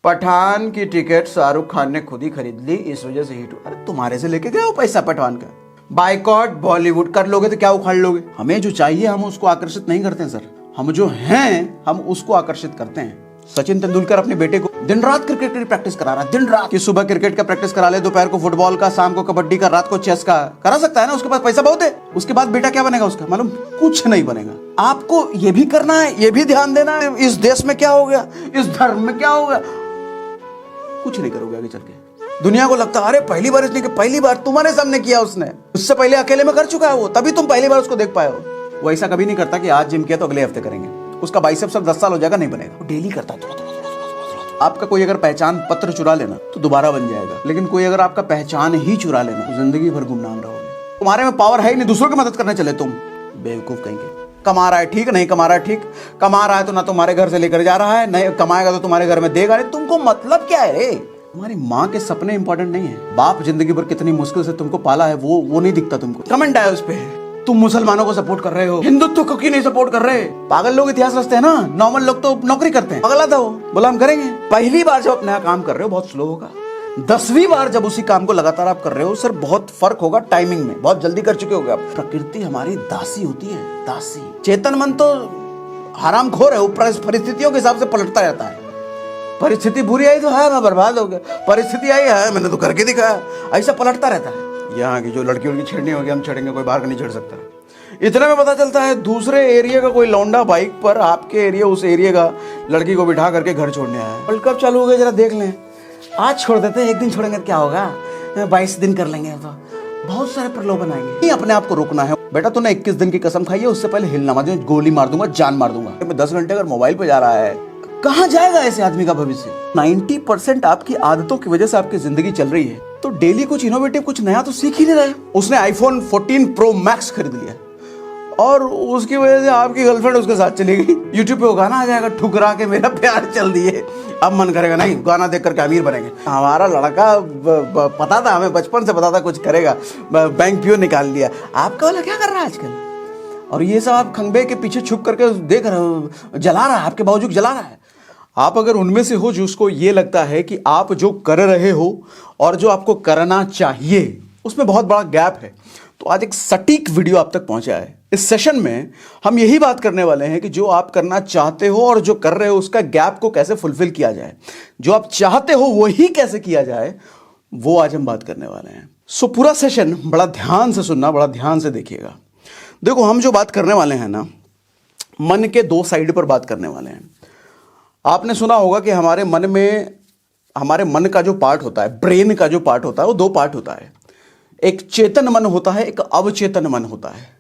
पठान की टिकट शाहरुख खान ने खुद ही खरीद ली, इस वजह से हिट। अरे तुम्हारे से लेके गया वो पैसा पठान का। बाइकॉट बॉलीवुड कर लोगे तो क्या उखाड़ लोगे? हमें जो चाहिए हम उसको आकर्षित नहीं करते हैं सर, हम जो हैं हम उसको आकर्षित करते हैं। सचिन तेंदुलकर अपने बेटे को दिन रात क्रिकेट की प्रैक्टिस करा रहा है, दिन रात की। सुबह क्रिकेट का प्रैक्टिस करा ले, दोपहर को फुटबॉल का, शाम को कबड्डी का, रात को चेस का करा सकता है ना, उसके पास पैसा बहुत है। उसके बाद बेटा क्या बनेगा उसका मालूम? कुछ नहीं बनेगा। आपको ये भी करना है, ये भी ध्यान देना है, इस देश में क्या हो गया, इस धर्म में क्या हो गया, कुछ नहीं करोगे आगे चल के। दुनिया को लगता है अरे पहली बार इसने, पहली बार तुम्हारे सामने किया उसने, उससे पहले अकेले में कर चुका है वो, तभी तुम पहली बार उसको देख पाए हो। वो ऐसा कभी नहीं करता कि आज जिम किया तो अगले हफ्ते करेंगे, उसका बाइसेप्स 10 साल हो जाएगा, नहीं बनेगा। वो डेली करता है थोड़ा थोड़ा। आपका कोई अगर पहचान पत्र चुरा लेना तो दोबारा बन जाएगा, लेकिन कोई अगर आपका पहचान ही चुरा लेना तो जिंदगी भर गुमनाम रहोगे। तुम्हारे में पावर है ही नहीं, दूसरों की मदद करने चले तुम, बेवकूफ कहेंगे। कमा रहा है ठीक, नहीं कमा रहा है ठीक, कमा रहा है तो ना तुम्हारे घर से लेकर जा रहा है, नहीं कमाएगा तो तुम्हारे घर में देगा नहीं, तुमको मतलब क्या है रे? तुम्हारी माँ के सपने इंपॉर्टेंट नहीं है, बाप जिंदगी भर कितनी मुश्किल से तुमको पाला है वो नहीं दिखता तुमको। कमेंट आया उस पे, तुम मुसलमानों को सपोर्ट कर रहे हो, हिंदुत्व को क्यों नहीं सपोर्ट कर रहे? पागल लोग इतिहास रचते हैं ना, नॉर्मल लोग तो नौकरी करते हैं। पगला था वो, बोला हम करेंगे। पहली बार जब आप नया काम कर रहे हो बहुत स्लो होगा, 10वीं बार जब उसी काम को लगातार आप कर रहे हो सर बहुत फर्क होगा टाइमिंग में, बहुत जल्दी कर चुके होगे आप। प्रकृति हमारी दासी होती है, दासी। चेतन मन तो हरामखोर है, ऊपर परिस्थितियों के हिसाब से पलटता रहता है। परिस्थिति बुरी आई तो है मैं बर्बाद हो गया, परिस्थिति आई है मैंने तो करके दिखाया, ऐसा पलटता रहता है। यहाँ की जो लड़की उड़की छेड़नी होगी हम छेड़ेंगे, कोई बाहर का नहीं छेड़ सकता। इतने में पता चलता है दूसरे एरिया का कोई लौंडा बाइक पर आपके एरिया, उस एरिया का लड़की को बिठा करके घर छोड़ने आया। वर्ल्ड कप चालू हो गया, जरा देख लें। आज छोड़ देते हैं, एक दिन छोड़ेंगे तो क्या होगा, 22 दिन कर लेंगे तो बहुत सारे प्रलोभन आएंगे। अपने आप को रोकना है। बेटा तूने 21 दिन की कसम खाई है, उससे पहले हिलना मत, गोली मार दूंगा, जान मार दूंगा। 10 घंटे अगर मोबाइल पे जा रहा है, कहाँ जाएगा ऐसे आदमी का भविष्य? 90% आपकी आदतों की वजह से आपकी जिंदगी चल रही है, तो डेली कुछ इनोवेटिव, कुछ नया तो सीख ही नहीं रहे। उसने आईफोन 14 प्रो मैक्स खरीद लिया और उसकी वजह से आपकी गर्लफ्रेंड उसके साथ चली गई। यूट्यूब पे वो गाना आ जाएगा, ठुकरा के मेरा प्यार चल दिए। अब मन करेगा नहीं, गाना देख करके अमीर बनेंगे। हमारा लड़का पता था, हमें बचपन से पता था कुछ करेगा, बैंक पियो निकाल लिया। आपका वाला क्या कर रहा है आजकल? और ये सब आप खंबे के पीछे छुप करके देख रहे हो, जला रहा है, आपके बावजूद जला रहा है। आप अगर उनमें से हो जिसको ये लगता है कि आप जो कर रहे हो और जो आपको करना चाहिए उसमें बहुत बड़ा गैप है, तो आज एक सटीक वीडियो आप तक पहुंचा है। इस सेशन में हम यही बात करने वाले हैं कि जो आप करना चाहते हो और जो कर रहे हो उसका गैप को कैसे फुलफिल किया जाए, जो आप चाहते हो वही कैसे किया जाए, वो आज हम बात करने वाले हैं। सो पूरा सेशन बड़ा ध्यान से सुनना, बड़ा ध्यान से देखिएगा। देखो हम जो बात करने वाले हैं ना, मन के 2 साइड पर बात करने वाले हैं। आपने सुना होगा कि हमारे मन का जो पार्ट होता है, ब्रेन का जो पार्ट होता है, वो 2 पार्ट होता है। एक चेतन मन होता है, एक अवचेतन मन होता है।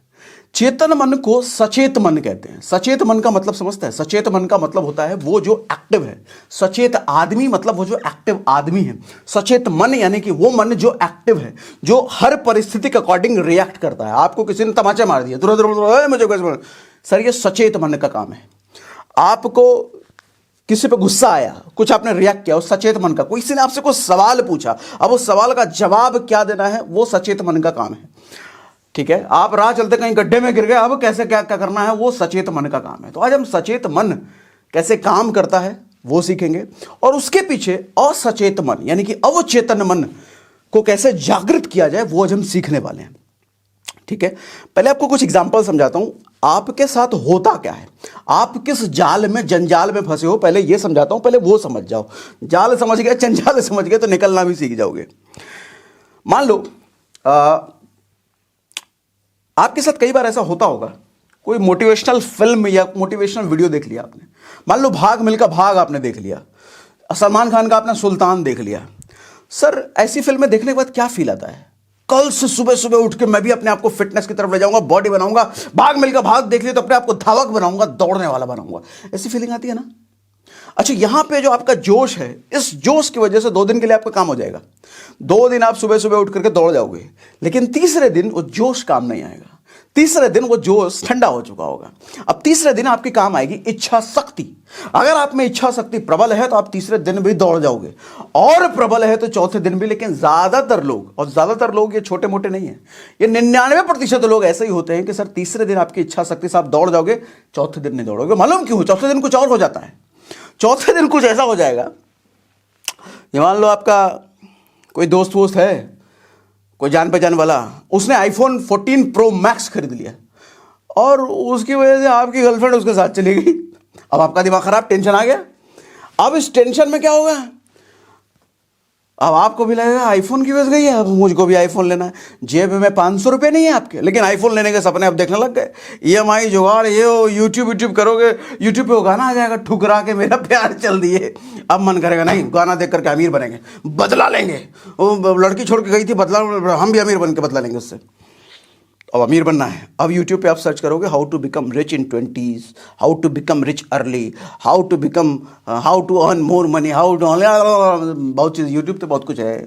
चेतन मन को सचेत मन कहते हैं। सचेत मन का मतलब समझता है? सचेत मन का मतलब होता है वो जो एक्टिव है। सचेत आदमी मतलब वो जो एक्टिव आदमी है। सचेत मन यानी कि वो मन जो एक्टिव है, जो हर परिस्थिति के अकॉर्डिंग रिएक्ट करता है। आपको किसी ने तमाचा मार दिया, तुरंत मुझे कैसे, सर ये सचेत मन का काम है। आपको किसी पे गुस्सा आया, कुछ आपने रिएक्ट किया, उस सचेत मन का। किसी ने आपसे कोई सवाल पूछा, अब उस सवाल का जवाब क्या देना है, वो सचेत मन का काम है। ठीक है, आप राह चलते कहीं गड्ढे में गिर गए, अब कैसे क्या क्या करना है, वो सचेत मन का काम है। तो आज हम सचेत मन कैसे काम करता है वो सीखेंगे, और उसके पीछे असचेत मन यानी कि अवचेतन मन को कैसे जागृत किया जाए वो आज हम सीखने वाले हैं। ठीक है, पहले आपको कुछ एग्जांपल समझाता हूं, आपके साथ होता क्या है, आप किस जाल में, जंजाल में फंसे हो, पहले ये समझाता हूं, पहले वो समझ जाओ। जाल समझ गए, जंजाल समझ गए तो निकलना भी सीख जाओगे। मान लो आपके साथ कई बार ऐसा होता होगा, कोई मोटिवेशनल फिल्म या मोटिवेशनल वीडियो देख लिया आपने। मान लो भाग मिल्खा भाग आपने देख लिया, सलमान खान का आपने सुल्तान देख लिया। सर ऐसी फिल्में देखने के बाद क्या फील आता है? कल से सुबह सुबह उठ के मैं भी अपने आप को फिटनेस की तरफ ले जाऊंगा, बॉडी बनाऊंगा। भाग मिल्खा भाग देख लिया तो अपने आप को धावक बनाऊंगा, दौड़ने वाला बनाऊंगा, ऐसी फीलिंग आती है ना। अच्छा, यहां पे जो आपका जोश है, इस जोश की वजह से 2 दिन के लिए आपका काम हो जाएगा। 2 दिन आप सुबह सुबह उठ करके दौड़ जाओगे, लेकिन तीसरे दिन वो जोश काम नहीं आएगा। तीसरे दिन वो जोश ठंडा हो चुका होगा। अब तीसरे दिन आपकी काम आएगी इच्छा शक्ति। अगर आप में इच्छा शक्ति प्रबल है तो आप तीसरे दिन भी दौड़ जाओगे, और प्रबल है तो चौथे दिन भी। लेकिन ज्यादातर लोग, और ज्यादातर लोग ये छोटे मोटे नहीं है, ये 99% लोग ऐसे ही होते हैं कि सर तीसरे दिन आपकी इच्छा शक्ति से आप दौड़ जाओगे, चौथे दिन नहीं दौड़ोगे। मालूम क्यों? चौथे दिन कुछ और हो जाता है। चौथे दिन कुछ ऐसा हो जाएगा ये मान लो आपका कोई दोस्त वोस्त है, कोई जान पहचान वाला, उसने आईफोन 14 प्रो मैक्स खरीद लिया और उसकी वजह से आपकी गर्लफ्रेंड उसके साथ चली गई। अब आपका दिमाग खराब, टेंशन आ गया। अब इस टेंशन में क्या होगा, अब आपको भी लगेगा आईफोन की वजह गई है, अब मुझको भी आईफोन लेना है। जेब में 500 रुपये नहीं है आपके, लेकिन आईफोन लेने के सपने अब देखने लग गए। EMI जुगाड़, ये हो, यूट्यूब करोगे, यूट्यूब पे वो गाना आ जाएगा, ठुकरा के मेरा प्यार चल दिए। अब मन करेगा नहीं, गाना देख करके अमीर बनेंगे, बदला लेंगे। वो लड़की छोड़ के गई थी, बदला, हम भी अमीर बन के बदला लेंगे उससे। अब अमीर बनना है। अब यूट्यूब पे आप सर्च करोगे how to become rich in 20s, how to become rich early, how to earn more money, बहुत चीज़ यूट्यूब पे बहुत कुछ है।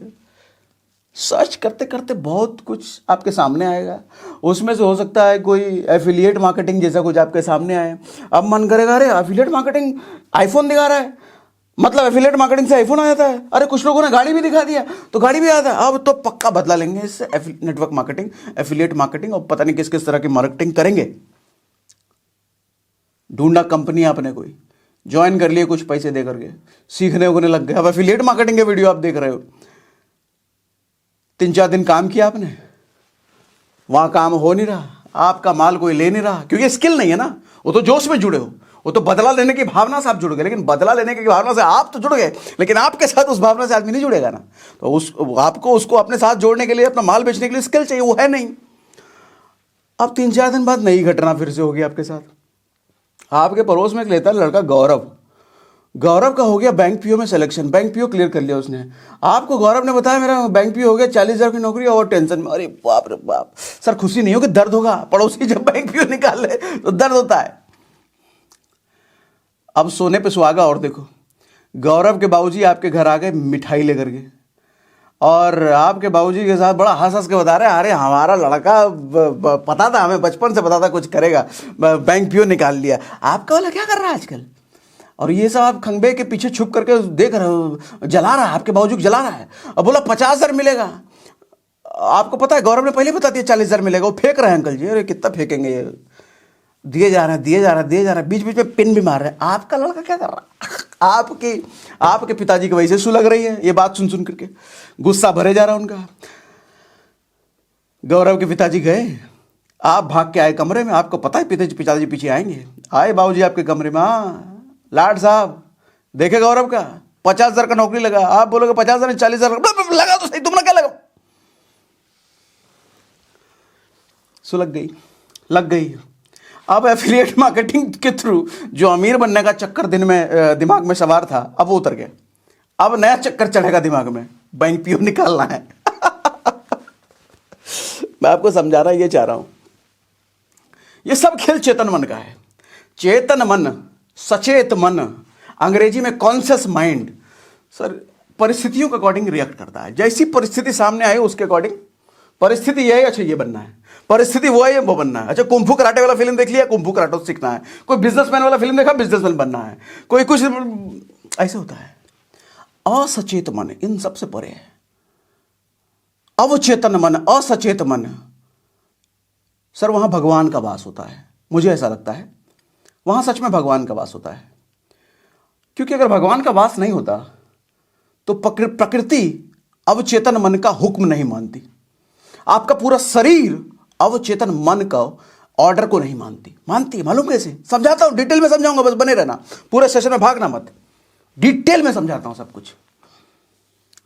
सर्च करते करते बहुत कुछ आपके सामने आएगा। उसमें से हो सकता है कोई एफिलिएट मार्केटिंग जैसा कुछ आपके सामने आए। अब मन करेगा अरे एफिलिएट मार्केटिंग, आईफोन दिखा रहा है, मतलब एफिलिएट मार्केटिंग से आईफोन आ जाता है। अरे कुछ लोगों ने गाड़ी भी दिखा दिया तो गाड़ी भी आता है। अब तो पक्का बदला लेंगे इससे, नेटवर्क मार्केटिंग, एफिलिएट मार्केटिंग, और पता नहीं किस किस तरह की मार्केटिंग करेंगे। ढूंढा कंपनी आपने, कोई ज्वाइन कर लिए कुछ पैसे दे करके, सीखने उगने लग गए। अब एफिलिएट मार्केटिंग के वीडियो आप देख रहे हो, 3-4 दिन काम किया आपने, वहां काम हो नहीं रहा, आपका माल कोई ले नहीं रहा, क्योंकि स्किल नहीं है ना। वो तो जोश में जुड़े हो, वो तो बदला लेने की भावना से आप जुड़ गए, लेकिन बदला लेने की भावना से आप तो जुड़ गए, लेकिन आपके साथ उस भावना से आदमी नहीं जुड़ेगा ना। तो आपको उसको अपने साथ जोड़ने के लिए, अपना माल बेचने के लिए स्किल चाहिए, वो है नहीं। अब 3-4 दिन बाद नई घटना फिर से होगी आपके साथ। आपके पड़ोस में एक लेता है लड़का गौरव का हो गया बैंक पीओ में सिलेक्शन, बैंक पीओ क्लियर कर लिया उसने। आपको गौरव ने बताया मेरा बैंक पीओ हो गया, 40,000 की नौकरी, और टेंशन में। अरे बाप रे बाप सर, खुशी नहीं होगी, दर्द होगा। पड़ोसी जब बैंक पीओ निकाल ले तो दर्द होता है। अब सोने पे सुहागा। और देखो, गौरव के बाबूजी आपके घर आ गए मिठाई लेकर के, और आपके बाबूजी के साथ बड़ा हंस हंस के बता रहे हैं अरे हमारा लड़का, पता था हमें, बचपन से पता था कुछ करेगा, बैंक पीओ निकाल लिया। आपका वाला क्या कर रहा है आजकल? और ये सब आप खंबे के पीछे छुप करके देख रहे हो, जला रहा है, आपके बाबूजी को जला रहा है। अब बोला 50,000 मिलेगा। आपको पता है गौरव ने पहले बता दिया 40,000 मिलेगा। वो फेंक रहे हैं अंकल जी, अरे कितना फेंकेंगे, ये दिए जा रहे हैं, बीच बीच में पिन भी मार रहे हैं। आपका लड़का क्या कर रहा है? आपके पिताजी की वजह से सुलग रही है ये बात सुन करके, गुस्सा भरे जा रहा है उनका। गौरव के पिताजी गए, आप भाग के आए कमरे में, आपको पता है पिताजी पीछे आएंगे। आए बाबूजी आपके कमरे में, हाँ लाड साहब देखे गौरव का 50,000 का नौकरी लगा। आप बोलोगे 50,000 40,000 लगा तो सही, तुमने क्या लगा? सुलग गई, लग गई। अब एफिलिएट मार्केटिंग के थ्रू जो अमीर बनने का चक्कर दिमाग में सवार था, अब वो उतर गया। अब नया चक्कर चढ़ेगा दिमाग में, बैंक पीओ निकालना है। मैं आपको समझा रहा, ये चाह रहा हूं, ये सब खेल चेतन मन का है। चेतन मन, सचेत मन, अंग्रेजी में कॉन्शियस माइंड, सर परिस्थितियों के अकॉर्डिंग रिएक्ट करता है। जैसी परिस्थिति सामने आए उसके अकॉर्डिंग, परिस्थिति ये है अच्छा ये बनना है, परिस्थिति वो है वो बनना है। अच्छा कुंफू कराटे वाला फिल्म देख लिया, कुंफू कराटे सीखना है। कोई बिजनेसमैन वाला फिल्म देखा, बिजनेसमैन बनना है। कोई कुछ ऐसे होता है। असचेत मन इन सबसे परे है। अवचेतन मन, असचेत मन, सर वहां भगवान का वास होता है। मुझे ऐसा लगता है वहां सच में भगवान का वास होता है। क्योंकि अगर भगवान का वास नहीं होता तो प्रकृति अवचेतन मन का हुक्म नहीं मानती। आपका पूरा शरीर अवचेतन मन का ऑर्डर को नहीं मानती। मालूम कैसे? समझाता हूं, डिटेल में समझाऊंगा, बस बने रहना, पूरे सेशन में भागना मत, डिटेल में समझाता हूं सब कुछ।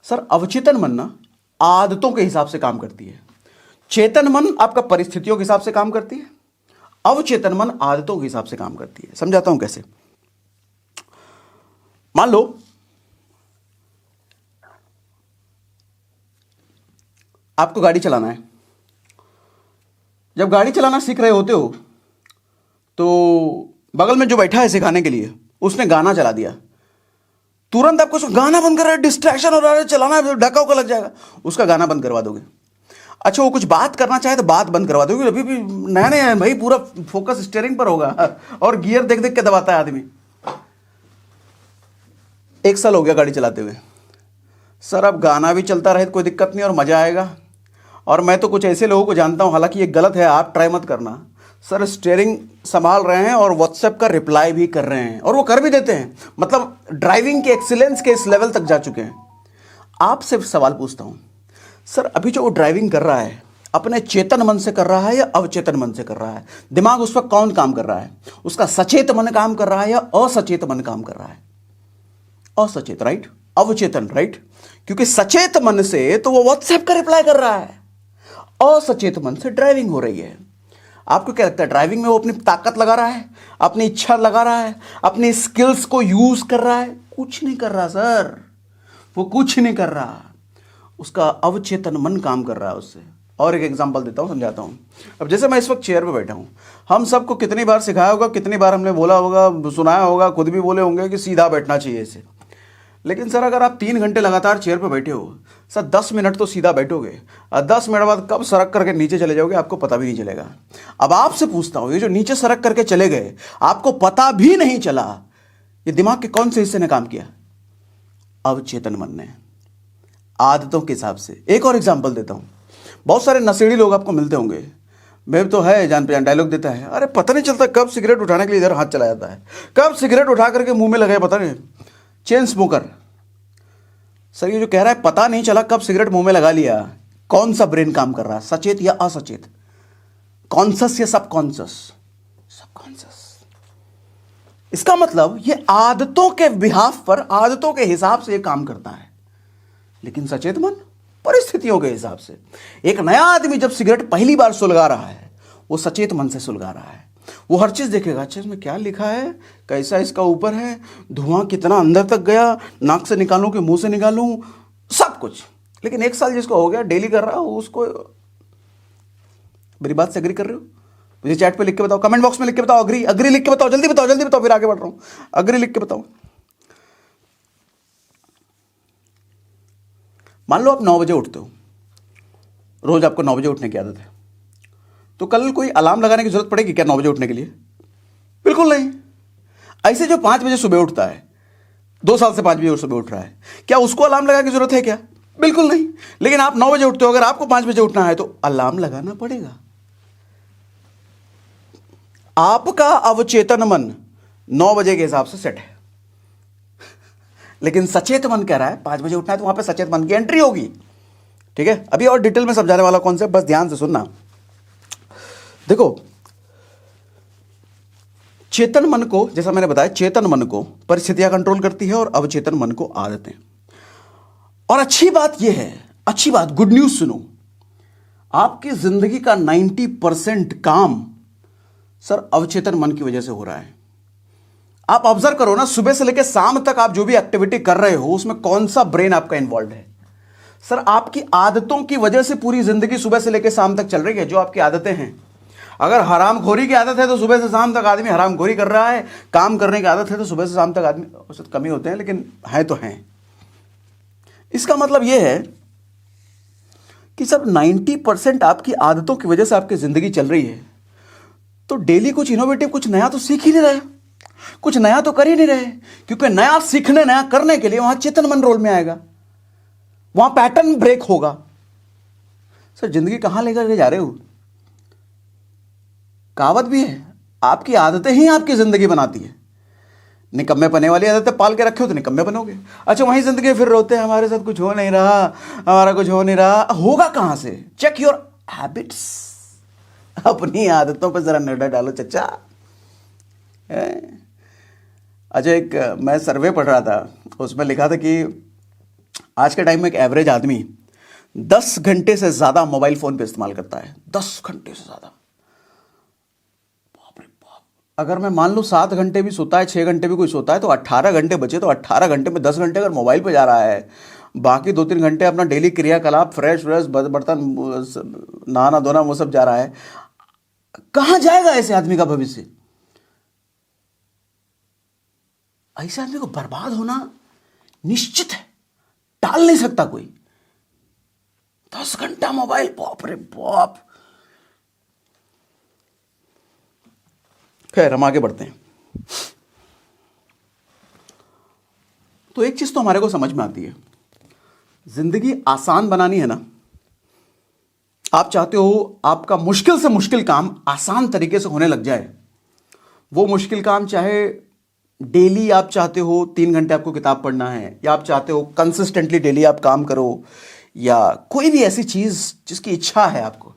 सर अवचेतन मन ना आदतों के हिसाब से काम करती है, चेतन मन आपका परिस्थितियों के हिसाब से काम करती है, अवचेतन मन आदतों के हिसाब से काम करती है। समझाता हूं कैसे। मान लो आपको गाड़ी चलाना है। जब गाड़ी चलाना सीख रहे होते हो तो बगल में जो बैठा है सिखाने के लिए उसने गाना चला दिया, तुरंत आपको गाना बंद कर रहा है, डिस्ट्रैक्शन हो रहा है, चलाना है, ढका होकर लग जाएगा, उसका गाना बंद करवा दोगे। अच्छा वो कुछ बात करना चाहे तो बात बंद करवा दोगे। अभी भी नया नया है भाई, पूरा फोकस स्टीयरिंग पर होगा और गियर देख देख के दबाता है आदमी। 1 साल हो गया गाड़ी चलाते हुए, सर अब गाना भी चलता रहे तो कोई दिक्कत नहीं और मजा आएगा। और मैं तो कुछ ऐसे लोगों को जानता हूं, हालांकि ये गलत है, आप ट्राई मत करना। सर स्टीयरिंग संभाल रहे हैं और व्हाट्सएप का रिप्लाई भी कर रहे हैं, और वो कर भी देते हैं, मतलब ड्राइविंग के एक्सीलेंस के इस लेवल तक जा चुके हैं। आपसे सवाल पूछता हूं, सर अभी जो वो ड्राइविंग कर रहा है अपने चेतन मन से कर रहा है या अवचेतन मन से कर रहा है? दिमाग उस वक्त कौन काम कर रहा है? उसका सचेत मन काम कर रहा है या असचेत मन काम कर रहा है? असचेत, राइट? अवचेतन, राइट? क्योंकि सचेत मन से तो वो व्हाट्सएप का रिप्लाई कर रहा है, असचेत मन से ड्राइविंग हो रही है। आपको क्या लगता है ड्राइविंग में वो अपनी ताकत लगा रहा है, अपनी इच्छा लगा रहा है, अपनी स्किल्स को यूज कर रहा है? कुछ नहीं कर रहा सर, वो कुछ नहीं कर रहा। उसका अवचेतन मन काम कर रहा है उससे। और एक एग्जांपल देता हूं, समझाता हूं। अब जैसे मैं इस वक्त चेयर पे बैठा हूं, हम सबको कितनी बार सिखाया होगा, कितनी बार हमने बोला होगा, सुनाया होगा, खुद भी बोले होंगे कि सीधा बैठना चाहिए इसे। लेकिन सर अगर आप 3 घंटे लगातार चेयर पर बैठे हो, सर 10 मिनट तो सीधा बैठोगे और 10 मिनट बाद कब सरक करके नीचे चले जाओगे आपको पता भी नहीं चलेगा। अब आपसे पूछता हूं, ये जो नीचे सरक करके चले गए आपको पता भी नहीं चला, ये दिमाग के कौन से हिस्से ने काम किया? अवचेतन मन ने, आदतों के हिसाब से। एक और एग्जांपल देता हूं, बहुत सारे नशेड़ी लोग आपको मिलते होंगे, मैं तो है जान पहचान, डायलॉग देता है, अरे पता नहीं चलता कब सिगरेट उठाने के लिए इधर हाथ चला जाता है, कब सिगरेट उठा करके मुंह में लगाए पता नहीं। चेन स्मोकर, सर ये जो कह रहा है पता नहीं चला कब सिगरेट मुंह में लगा लिया, कौन सा ब्रेन काम कर रहा है, सचेत या असचेत? कॉन्शियस या सबकॉन्शियस? सबकॉन्शियस। इसका मतलब ये आदतों के बिहाफ पर, आदतों के हिसाब से ये काम करता है। लेकिन सचेत मन परिस्थितियों के हिसाब से। एक नया आदमी जब सिगरेट पहली बार सुलगा रहा है, वो सचेत मन से सुलगा रहा है। वो हर चीज देखेगा, अच्छा इसमें क्या लिखा है, कैसा इसका ऊपर है, धुआं कितना अंदर तक गया, नाक से निकालूं कि मुंह से निकालूं, सब कुछ। लेकिन 1 साल जिसको हो गया, डेली कर रहा हो, उसको, मेरी बात से एग्री कर रहे हो? मुझे चैट पे लिख के बताओ, कमेंट बॉक्स में लिख के बताओ, अग्री अग्री लिख के बताओ, जल्दी बताओ जल्दी बताओ, फिर आगे बढ़ रहा हूं। अग्री लिख के बताओ। मान लो आप 9 बजे उठते हो, रोज आपको 9 बजे उठने की आदत है, तो कल कोई अलार्म लगाने की जरूरत पड़ेगी क्या 9 बजे उठने के लिए? बिल्कुल नहीं। ऐसे जो 5 बजे सुबह उठता है, 2 साल से 5 बजे सुबह उठ रहा है, क्या उसको अलार्म लगाने की जरूरत है क्या? बिल्कुल नहीं। लेकिन आप 9 बजे उठते हो, अगर आपको 5 बजे उठना है तो अलार्म लगाना पड़ेगा। आपका अवचेतन मन 9 बजे के हिसाब से सेट है, लेकिन सचेत मन कह रहा है 5 बजे उठना है, तो वहां पे सचेत मन की एंट्री होगी। ठीक है, अभी और डिटेल में समझाने वाला कॉन्सेप्ट, बस ध्यान से सुनना। देखो, चेतन मन को, जैसा मैंने बताया, चेतन मन को परिस्थितियां कंट्रोल करती है और अवचेतन मन को आदतें। और अच्छी बात यह है, अच्छी बात, गुड न्यूज सुनो, आपकी जिंदगी का 90% काम सर अवचेतन मन की वजह से हो रहा है। आप ऑब्जर्व करो ना, सुबह से लेकर शाम तक आप जो भी एक्टिविटी कर रहे हो उसमें कौन सा ब्रेन आपका इन्वॉल्व है? सर आपकी आदतों की वजह से पूरी जिंदगी सुबह से लेकर शाम तक चल रही है। जो आपकी आदतें हैं, अगर हरामखोरी की आदत है तो सुबह से शाम तक आदमी हरामखोरी कर रहा है, काम करने की आदत है तो सुबह से शाम तक आदमी, औसत कम ही होते हैं लेकिन हैं तो हैं। इसका मतलब यह है कि सब 90% आपकी आदतों की वजह से आपकी जिंदगी चल रही है, तो डेली कुछ इनोवेटिव, कुछ नया तो सीख ही नहीं रहे, कुछ नया तो कर ही नहीं रहे। क्योंकि नया सीखने, नया करने के लिए वहां चेतन मन रोल में आएगा, वहां पैटर्न ब्रेक होगा। सर जिंदगी कहां लेकर के जा रहे हो? कहावत भी है, आपकी आदतें ही आपकी जिंदगी बनाती है। निकम्मे पने वाली आदतें पाल के रखे हो तो निकम्मे बनोगे। अच्छा, वहीं जिंदगी फिर रोते हैं, हमारे साथ कुछ हो नहीं रहा, हमारा कुछ हो नहीं रहा। होगा कहां से? चेक योर हैबिट्स, अपनी आदतों पर जरा नजर डालो चचा। अच्छा, एक मैं सर्वे पढ़ रहा था, उसमें लिखा था कि आज के टाइम में एक एवरेज आदमी 10 घंटे से ज्यादा मोबाइल फोन पे इस्तेमाल करता है। 10 घंटे से ज्यादा, बाप रे बाप। अगर मैं मान लूं 7 घंटे भी सोता है, 6 घंटे भी कोई सोता है, तो 18 घंटे बचे। तो 18 घंटे में 10 घंटे अगर मोबाइल पे जा रहा है, बाकी 2-3 घंटे अपना डेली क्रियाकलाप, फ्रेश बर्तन, नहाना धोना, वो सब जा रहा है, कहां जाएगा ऐसे आदमी का भविष्य? ऐसे आदमी को बर्बाद होना निश्चित है, टाल नहीं सकता कोई। 10 घंटा मोबाइल, बाप रे बाप। खैर, हम आगे बढ़ते हैं। तो एक चीज तो हमारे को समझ में आती है, जिंदगी आसान बनानी है ना, आप चाहते हो आपका मुश्किल से मुश्किल काम आसान तरीके से होने लग जाए। वो मुश्किल काम चाहे डेली आप चाहते हो 3 घंटे आपको किताब पढ़ना है, या आप चाहते हो कंसिस्टेंटली डेली आप काम करो, या कोई भी ऐसी चीज जिसकी इच्छा है आपको,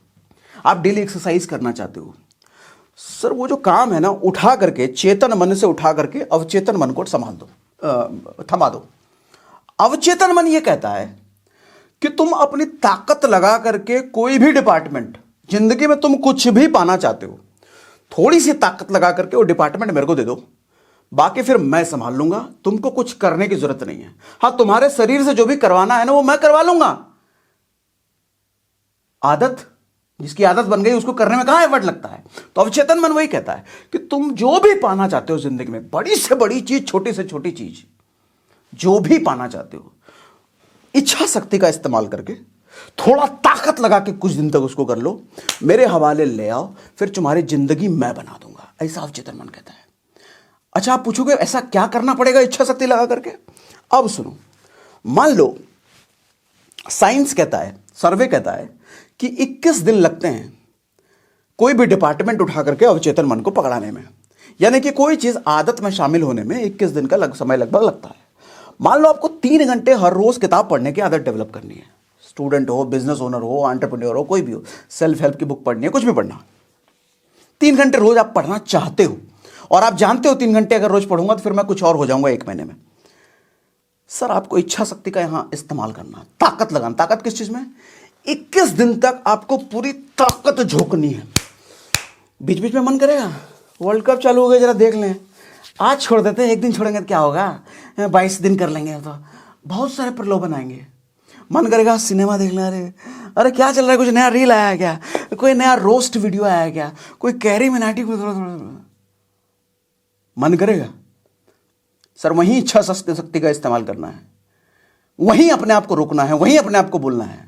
आप डेली एक्सरसाइज करना चाहते हो, सर वो जो काम है ना, उठा करके चेतन मन से उठा करके अवचेतन मन को संभाल दो, थमा दो। अवचेतन मन ये कहता है कि तुम अपनी ताकत लगा करके कोई भी डिपार्टमेंट, जिंदगी में तुम कुछ भी पाना चाहते हो, थोड़ी सी ताकत लगा करके वो डिपार्टमेंट मेरे को दे दो, बाकी फिर मैं संभाल लूंगा, तुमको कुछ करने की जरूरत नहीं है। हां, तुम्हारे शरीर से जो भी करवाना है ना वो मैं करवा लूंगा। आदत, जिसकी आदत बन गई उसको करने में कहां एफर्ट लगता है। तो अवचेतन मन वही कहता है कि तुम जो भी पाना चाहते हो जिंदगी में, बड़ी से बड़ी चीज, छोटी से छोटी चीज, जो भी पाना चाहते हो, इच्छा शक्ति का इस्तेमाल करके थोड़ा ताकत लगा के कुछ दिन तक उसको कर लो, मेरे हवाले ले आओ, फिर तुम्हारी जिंदगी मैं बना दूंगा। ऐसा अवचेतन मन कहता है। अच्छा, आप पूछोगे ऐसा क्या करना पड़ेगा इच्छा शक्ति लगा करके? अब सुनो, मान लो साइंस कहता है, सर्वे कहता है कि 21 दिन लगते हैं कोई भी डिपार्टमेंट उठा करके अवचेतन मन को पकड़ाने में, यानी कि कोई चीज आदत में शामिल होने में 21 दिन का समय लगभग लगता है। मान लो आपको 3 घंटे हर रोज किताब पढ़ने की आदत डेवलप करनी है। स्टूडेंट हो, बिजनेस ओनर हो, एंटरप्रेन्योर हो, कोई भी हो, सेल्फ हेल्प की बुक पढ़नी है, कुछ भी पढ़ना, 3 घंटे रोज आप पढ़ना चाहते हो, और आप जानते हो 3 घंटे अगर रोज पढ़ूंगा तो फिर मैं कुछ और हो जाऊंगा 1 महीने में। सर, आपको इच्छा शक्ति का यहां इस्तेमाल करना, ताकत लगाना। ताकत किस चीज में? 21 दिन तक आपको पूरी ताकत झोंकनी है। बीच बीच में मन करेगा वर्ल्ड कप चालू हो गया, जरा देख लें, आज छोड़ देते हैं, एक दिन छोड़ेंगे तो क्या होगा, 22 दिन कर लेंगे तो बहुत सारे प्रलोभन आएंगे। मन करेगा सिनेमा देख लें, अरे क्या चल रहा है, कुछ नया रील आया है क्या, कोई नया रोस्ट वीडियो आया है क्या, कोई कैरी मिनाटी को थोड़ा थोड़ा मन करेगा। सर, वहीं इच्छा शक्ति का इस्तेमाल करना है, वहीं अपने आप को रोकना है, वहीं अपने आप को बोलना है,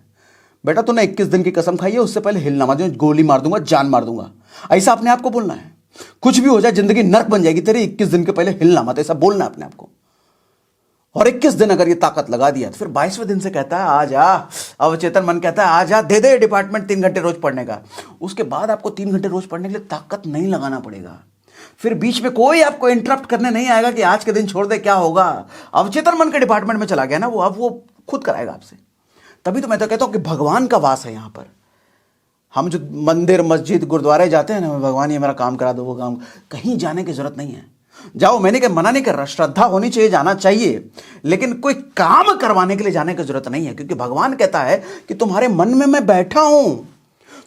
बेटा तूने 21 दिन की कसम खाई है, उससे पहले हिलना मत, गोली मार दूंगा, जान मार दूंगा। ऐसा अपने आप को बोलना है। कुछ भी हो जाए, जिंदगी नर्क बन जाएगी तेरी, 21 दिन के पहले हिलना मत, ऐसा बोलना है अपने आप को। और 21 दिन अगर ये ताकत लगा दिया तो फिर 22वें दिन से कहता है आ जा, अवचेतन मन कहता है आ जा, दे दे डिपार्टमेंट 3 घंटे रोज पढ़ने का। उसके बाद आपको 3 घंटे रोज पढ़ने के लिए ताकत नहीं लगाना पड़ेगा। फिर बीच में कोई आपको इंटरप्ट करने नहीं आएगा कि आज के दिन छोड़ दे, क्या होगा। अवचेतन मन के डिपार्टमेंट में चला गया ना वो, अब वो खुद कराएगा आपसे। तभी तो मैं तो कहता हूं कि भगवान का वास है यहां पर। हम जो मंदिर, मस्जिद, गुरुद्वारे जाते हैं ना, भगवान ये मेरा काम करा दो, वो काम, कहीं जाने की जरूरत नहीं है। जाओ, मैंने क्या मना नहीं कर रहा, श्रद्धा होनी चाहिए, जाना चाहिए, लेकिन कोई काम करवाने के लिए जाने की जरूरत नहीं है। क्योंकि भगवान कहता है कि तुम्हारे मन में मैं बैठा हूं,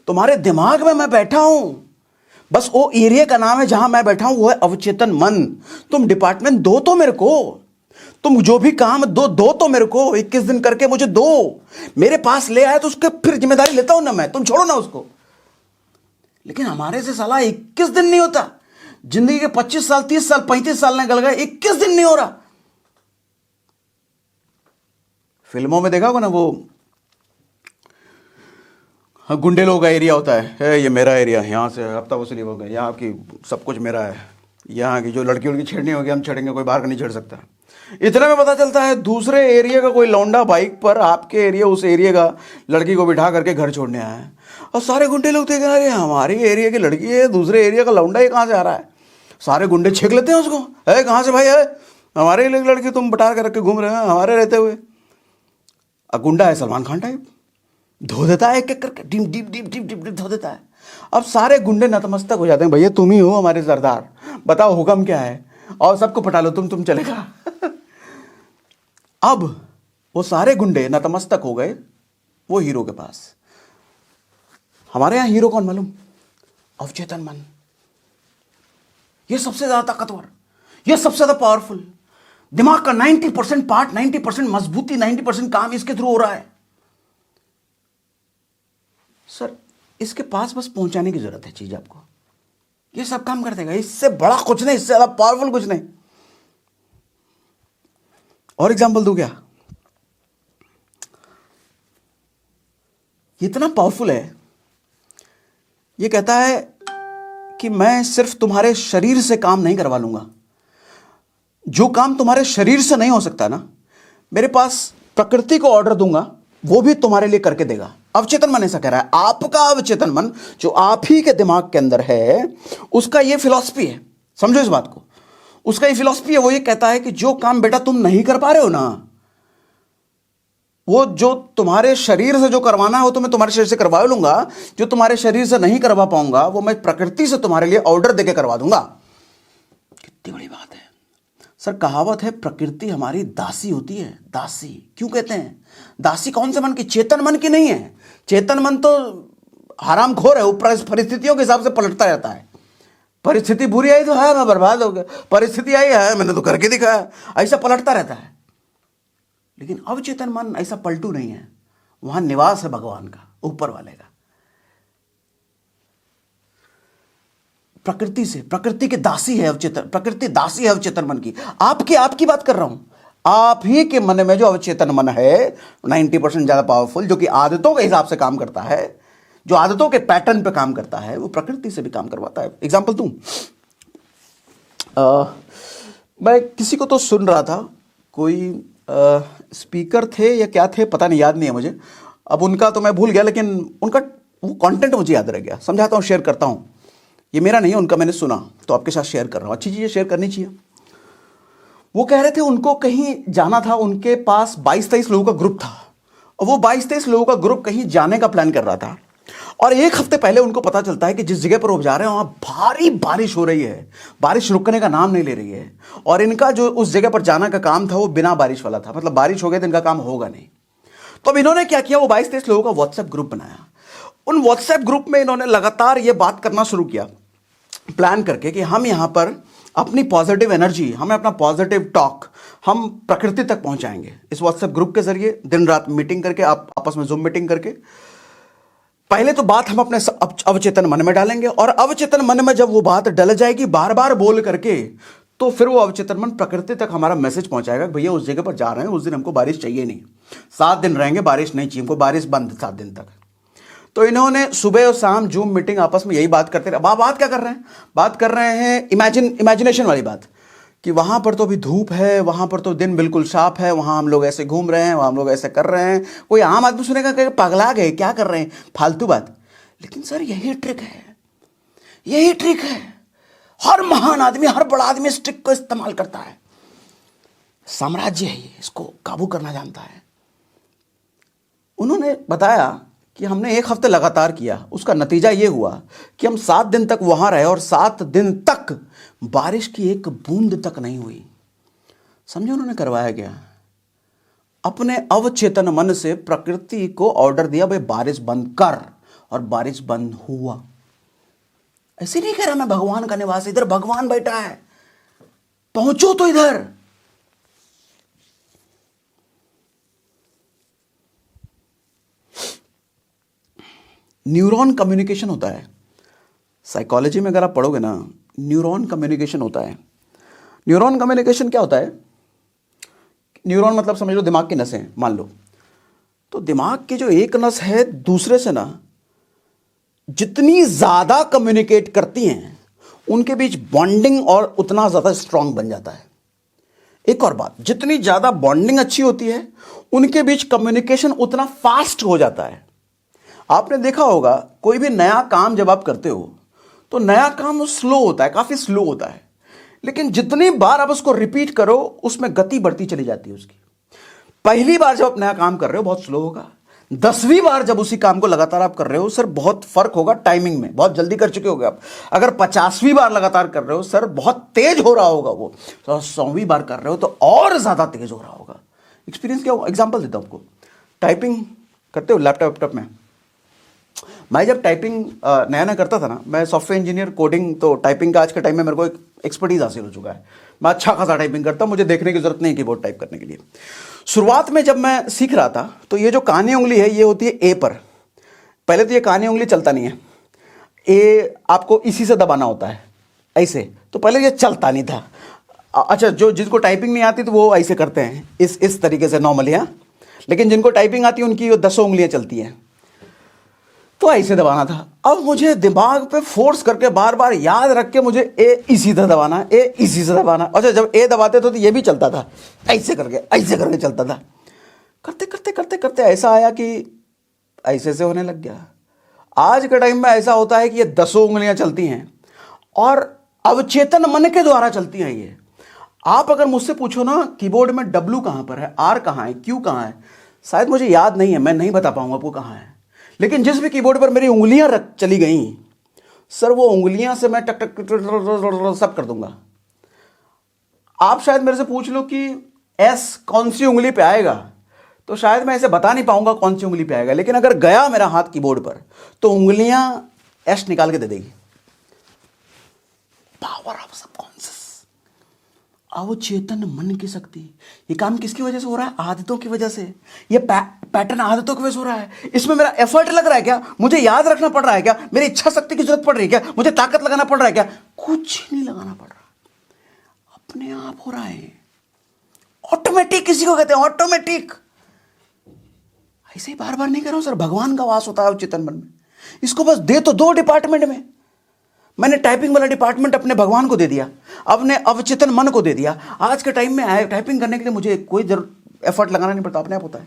तुम्हारे दिमाग में मैं बैठा हूं, बस वो एरिया का नाम है जहां मैं बैठा हूं, वो है अवचेतन मन। तुम डिपार्टमेंट दो तो मेरे को, तुम जो भी काम दो तो मेरे को, 21 दिन करके मुझे दो, मेरे पास ले आए तो उसके फिर जिम्मेदारी लेता हूं ना मैं, तुम छोड़ो ना उसको। लेकिन हमारे से साला 21 दिन नहीं होता। जिंदगी के 25 साल, 30 साल, 35 साल निकल गए, 21 दिन नहीं हो रहा। फिल्मों में देखा होगा ना, वो गुंडे लोगों का एरिया होता है, ये मेरा एरिया, यहाँ से हफ्ता वसूली हो गया, यहाँ की सब कुछ मेरा है, यहाँ की जो लड़की उड़की छेड़नी होगी हम छेड़ेंगे, कोई बाहर का नहीं छेड़ सकता। इतने में पता चलता है दूसरे एरिया का कोई लौंडा बाइक पर आपके एरिया, उस एरिया का लड़की को बिठा करके घर छोड़ने आया है, और सारे गुंडे लोग देख रहे हैं हमारे एरिया की लड़की है, दूसरे एरिया का लौंडा ये कहाँ से आ रहा है। सारे गुंडे छेक लेते हैं उसको, है कहाँ से भाई, है हमारे लड़की तुम बटा के रख के घूम रहे हो हमारे रहते हुए। गुंडा है सलमान खान टाइप, धो देता है एक एक करके, dip dip dip dip dip dip धो देता है। अब सारे गुंडे नतमस्तक हो जाते हैं, भैया तुम ही हो हमारे सरदार, बताओ हुक्म क्या है, और सबको पटा लो, तुम चलेगा। अब वो सारे गुंडे नतमस्तक हो गए वो हीरो के पास। हमारे यहां हीरो कौन मालूम? अवचेतन मन। ये सबसे ज्यादा ताकतवर, ये सबसे ज्यादा पावरफुल। दिमाग का 90% पार्ट, 90% मजबूती, 90% काम इसके थ्रू हो रहा है। सर, इसके पास बस पहुंचाने की जरूरत है चीज आपको, ये सब काम कर देगा। इससे बड़ा कुछ नहीं, इससे ज्यादा पावरफुल कुछ नहीं। और एग्जांपल दूं क्या? इतना पावरफुल है, ये कहता है कि मैं सिर्फ तुम्हारे शरीर से काम नहीं करवा लूंगा, जो काम तुम्हारे शरीर से नहीं हो सकता ना, मेरे पास प्रकृति को ऑर्डर दूंगा, वो भी तुम्हारे लिए करके देगा। अवचेतन मन ऐसा कह रहा है। आपका अवचेतन मन जो आप ही के दिमाग के अंदर है, उसका ये फिलॉसफी है, समझो इस बात को। उसका ये फिलॉसफी है, वो ये कहता है कि जो काम बेटा तुम नहीं कर पा रहे हो ना, वो जो तुम्हारे शरीर से जो करवाना है वो तो मैं तुम्हारे शरीर से करवा लूंगा, जो तुम्हारे शरीर से नहीं करवा पाऊंगा वो मैं प्रकृति से तुम्हारे लिए ऑर्डर देके करवा दूंगा। कितनी बड़ी बात है सर। कहावत है प्रकृति हमारी दासी होती है। दासी क्यों कहते हैं? दासी कौन से मन की? चेतन मन की नहीं है। चेतन मन तो हरामखोर है, ऊपर परिस्थितियों के हिसाब से पलटता रहता है। परिस्थिति बुरी आई तो है मैं बर्बाद हो गया, परिस्थिति आई है मैंने तो करके दिखाया, ऐसा पलटता रहता है। लेकिन अवचेतन मन ऐसा पलटू नहीं है, वहां निवास है भगवान का, ऊपर वाले का। प्रकृति से, प्रकृति के दासी है अवचेतन, प्रकृति दासी है अवचेतन मन की। आपकी बात कर रहा हूं। आप ही के मन में जो अवचेतन मन है 90% ज्यादा पावरफुल, जो कि आदतों के हिसाब से काम करता है, जो आदतों के पैटर्न पे काम करता है, वो प्रकृति से भी काम करवाता है। एग्जाम्पल दूं, मैं किसी को तो सुन रहा था, कोई स्पीकर थे या क्या थे पता नहीं, याद नहीं है मुझे अब उनका, तो मैं भूल गया, लेकिन उनका वो कंटेंट मुझे याद रह गया। समझाता हूँ, शेयर करता हूँ। ये मेरा नहीं है, उनका मैंने सुना तो आपके साथ शेयर कर रहा हूँ। अच्छी चीज़ें शेयर करनी चाहिए। वो कह रहे थे उनको कहीं जाना था, उनके पास 22-23 लोगों का ग्रुप था, और वो 22-23 लोगों का ग्रुप कहीं जाने का प्लान कर रहा था। और एक हफ्ते पहले उनको पता चलता है कि जिस जगह पर वो जा रहे हैं वहां भारी बारिश हो रही है, बारिश रुकने का नाम नहीं ले रही है। और इनका जो उस जगह पर जाना का काम था वो बिना बारिश वाला था, मतलब बारिश हो गई तो इनका काम होगा नहीं। तो अब इन्होंने क्या किया, वो 22-23 लोगों का व्हाट्सएप ग्रुप बनाया। उन व्हाट्सएप ग्रुप में इन्होंने लगातार ये बात करना शुरू किया, प्लान करके कि हम यहां पर अपनी पॉजिटिव एनर्जी, हमें अपना पॉजिटिव टॉक हम प्रकृति तक पहुंचाएंगे इस व्हाट्सएप ग्रुप के जरिए। दिन रात मीटिंग करके, आप आपस में जूम मीटिंग करके, पहले तो बात हम अपने अवचेतन मन में डालेंगे, और अवचेतन मन में जब वो बात डल जाएगी बार बार बोल करके, तो फिर वो अवचेतन मन प्रकृति तक हमारा मैसेज पहुंचाएगा कि भैया उस जगह पर जा रहे हैं, उस दिन हमको बारिश चाहिए नहीं, 7 दिन रहेंगे, बारिश नहीं चाहिए हमको, बारिश बंद 7 दिन तक। तो इन्होंने सुबह और शाम जूम मीटिंग आपस में यही बात करते रहे। बात क्या कर रहे हैं? बात कर रहे हैं इमेजिनेशन वाली बात, कि वहां पर तो अभी धूप है, वहां पर तो दिन बिल्कुल साफ है, वहां हम लोग ऐसे घूम रहे हैं, वहां हम लोग ऐसे कर रहे हैं। कोई आम आदमी सुनेगा कि पगला गए, क्या कर रहे हैं, फालतू बात। लेकिन सर यही ट्रिक है, यही ट्रिक है। हर महान आदमी, हर बड़ा आदमी इस ट्रिक को इस्तेमाल करता है। साम्राज्य है ये, इसको काबू करना जानता है। उन्होंने बताया कि हमने 1 हफ्ते लगातार किया, उसका नतीजा ये हुआ कि हम 7 दिन तक वहां रहे, और 7 दिन तक बारिश की एक बूंद तक नहीं हुई। समझे उन्होंने करवाया क्या? अपने अवचेतन मन से प्रकृति को ऑर्डर दिया, भाई बारिश बंद कर, और बारिश बंद हुआ। ऐसे नहीं कह रहा मैं भगवान का निवास, इधर भगवान बैठा है, पहुंचो तो इधर। न्यूरॉन कम्युनिकेशन होता है साइकोलॉजी में, अगर आप पढ़ोगे ना, न्यूरॉन कम्युनिकेशन होता है। न्यूरॉन कम्युनिकेशन क्या होता है? न्यूरॉन मतलब समझ लो दिमाग की नसें, मान लो। तो दिमाग की जो एक नस है दूसरे से ना, जितनी ज्यादा कम्युनिकेट करती हैं उनके बीच बॉन्डिंग और उतना ज्यादा स्ट्रांग बन जाता है। एक और बात, जितनी ज्यादा बॉन्डिंग अच्छी होती है उनके बीच कम्युनिकेशन उतना फास्ट हो जाता है। आपने देखा होगा कोई भी नया काम जब आप करते हो तो नया काम स्लो होता है, काफी स्लो होता है, लेकिन जितनी बार आप उसको रिपीट करो उसमें गति बढ़ती चली जाती है उसकी। पहली बार जब आप नया काम कर रहे हो बहुत स्लो होगा, 10वीं बार जब उसी काम को लगातार आप कर रहे हो सर बहुत फर्क होगा टाइमिंग में, बहुत जल्दी कर चुके होगे आप। अगर 50वीं बार लगातार कर रहे हो सर बहुत तेज हो रहा होगा वो, तो 100वीं बार कर रहे हो तो और ज्यादा तेज हो रहा होगा। एक्सपीरियंस क्या होगा? एग्जाम्पल देता हूं आपको। टाइपिंग करते हो लैपटॉप में, मैं जब टाइपिंग नया नया करता था ना, मैं सॉफ्टवेयर इंजीनियर, कोडिंग, तो टाइपिंग का आज के टाइम में मेरे को एक एक्सपर्टीज हासिल हो चुका है। मैं अच्छा खासा टाइपिंग करता हूँ, मुझे देखने की जरूरत नहीं कीबोर्ड टाइप करने के लिए। शुरुआत में जब मैं सीख रहा था तो ये जो कानी उंगली है ये होती है ए पर। पहले तो ये कानी उंगली चलता नहीं है, ए आपको इसी से दबाना होता है ऐसे, तो पहले ये चलता नहीं था। अच्छा, जो जिसको टाइपिंग नहीं आती तो वो ऐसे करते हैं इस तरीके से नॉर्मली, हाँ। लेकिन जिनको टाइपिंग आती है उनकी वो 10 उंगलियां चलती हैं, तो ऐसे दबाना था। अब मुझे दिमाग पे फोर्स करके बार बार याद रख के मुझे ए इसी से दबाना, ए इसी से दबाना। अच्छा, जब ए दबाते थे तो ये भी चलता था, ऐसे करके चलता था। करते करते करते करते ऐसा आया कि ऐसे से होने लग गया। आज के टाइम में ऐसा होता है कि ये 10 उंगलियां चलती हैं और अवचेतन मन के द्वारा चलती हैं ये। आप अगर मुझसे पूछो ना कीबोर्ड में डब्ल्यू कहाँ पर है, आर कहाँ है, क्यू कहाँ है, शायद मुझे याद नहीं है, मैं नहीं बता पाऊंगा आपको कहाँ है। लेकिन जिस भी कीबोर्ड पर मेरी उंगलियां चली गई सर, वो उंगलियां से मैं टक टक टक टक सब कर दूंगा। आप शायद मेरे से पूछ लो कि एस कौन सी उंगली पे आएगा, तो शायद मैं ऐसे बता नहीं पाऊंगा कौन सी उंगली पे आएगा, लेकिन अगर गया मेरा हाथ कीबोर्ड पर तो उंगलियां एस निकाल के दे देगी। पावर ऑफ सबकॉन्शियस, अवचेतन मन की शक्ति। ये काम किसकी वजह से हो रहा है? आदतों की वजह से। ये पैटर्न आदतों की वजह से हो रहा है। इसमें मेरा एफर्ट लग रहा है क्या? मुझे याद रखना पड़ रहा है क्या? मेरी इच्छा शक्ति की जरूरत पड़ रही है क्या? मुझे ताकत लगाना पड़ रहा है क्या? कुछ नहीं लगाना पड़ रहा, अपने आप हो रहा है। ऑटोमेटिक किसी को कहते हैं, ऑटोमेटिक। ऐसे ही बार बार नहीं कर रहा हूं सर, भगवान का वास होता है अवचेतन मन में। इसको बस दे तो दो डिपार्टमेंट में। मैंने टाइपिंग वाला डिपार्टमेंट अपने भगवान को दे दिया, अपने अवचेतन मन को दे दिया। आज के टाइम में टाइपिंग करने के लिए मुझे कोई एफर्ट लगाना नहीं पड़ता, अपने आप होता है।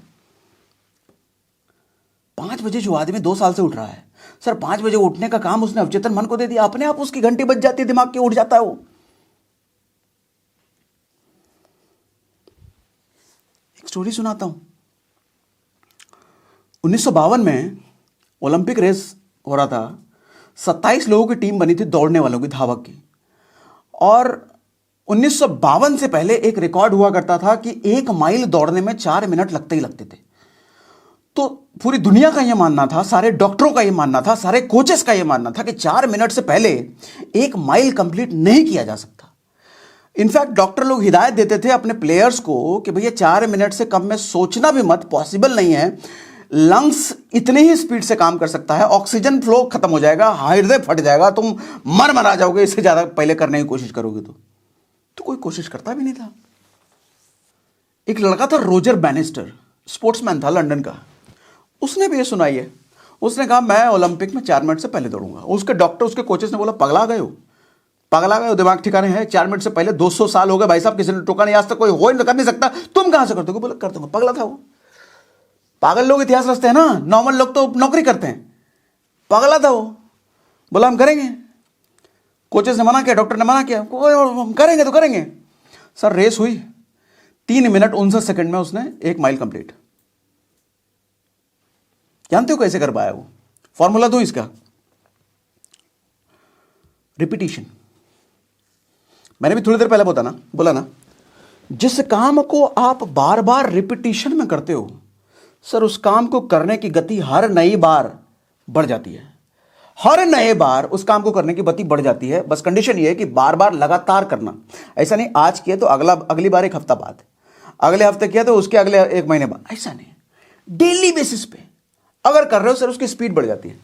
5 बजे जो आदमी 2 साल से उठ रहा है सर, 5 बजे उठने का काम उसने अवचेतन मन को दे दिया, अपने आप उसकी घंटी बज जाती है, दिमाग की, उठ जाता है वो। एक स्टोरी सुनाता हूं। 1952 में ओलंपिक रेस हो रहा था। 27 लोगों की टीम बनी थी दौड़ने वालों की, धावक की। और 1952 से पहले एक रिकॉर्ड हुआ करता था कि 1 माइल दौड़ने में 4 मिनट लगते ही लगते थे। तो पूरी दुनिया का यह मानना था, सारे डॉक्टरों का यह मानना था, सारे कोचेस का यह मानना था कि 4 मिनट से पहले 1 माइल कंप्लीट नहीं किया जा सकता। इनफैक्ट डॉक्टर लोग हिदायत देते थे अपने प्लेयर्स को कि भैया 4 मिनट से कम में सोचना भी मत, पॉसिबल नहीं है। लंग्स इतनी ही स्पीड से काम कर सकता है, ऑक्सीजन फ्लो खत्म हो जाएगा, हृदय फट जाएगा, तुम मर आ जाओगे इससे ज्यादा पहले करने की कोशिश करोगे तो कोई कोशिश करता भी नहीं था। एक लड़का था रोजर बैनिस्टर, स्पोर्ट्समैन था लंदन का। उसने भी ये सुनाई है। उसने कहा मैं ओलंपिक में 4 मिनट से पहले दौड़ूंगा। उसके डॉक्टर, उसके कोचेस ने बोला पगला गए हो, पगला गए हो, दिमाग ठिकाने है? 4 मिनट से पहले 200 साल हो गए भाई साहब, किसी ने टोका नहीं, आज तक कोई हो ही कर नहीं सकता, तुम कहां से कर दोगे? बोला कर दूंगा। पगला था वो। पागल लोग इतिहास रचते हैं ना, नॉर्मल लोग तो नौकरी करते हैं। पगला था वो। बोला हम करेंगे। कोचेस ने मना किया, डॉक्टर ने मना किया, हम करेंगे तो करेंगे। सर रेस हुई, 3 मिनट 59 सेकंड में उसने 1 माइल कंप्लीट। जानते हो कैसे कर पाया वो? फॉर्मूला दो इसका, रिपीटिशन। मैंने भी थोड़ी देर पहले बोला ना, जिस काम को आप बार बार रिपीटिशन में करते हो सर, उस काम को करने की गति हर नई बार बढ़ जाती है। हर नए बार उस काम को करने की गति बढ़ जाती है। बस कंडीशन ये है कि बार बार लगातार करना। ऐसा नहीं आज किया तो अगली बार 1 हफ्ता बाद, अगले हफ्ते किया तो उसके अगले 1 महीने बाद, ऐसा नहीं। डेली बेसिस पे अगर कर रहे हो सर, उसकी स्पीड बढ़ जाती है।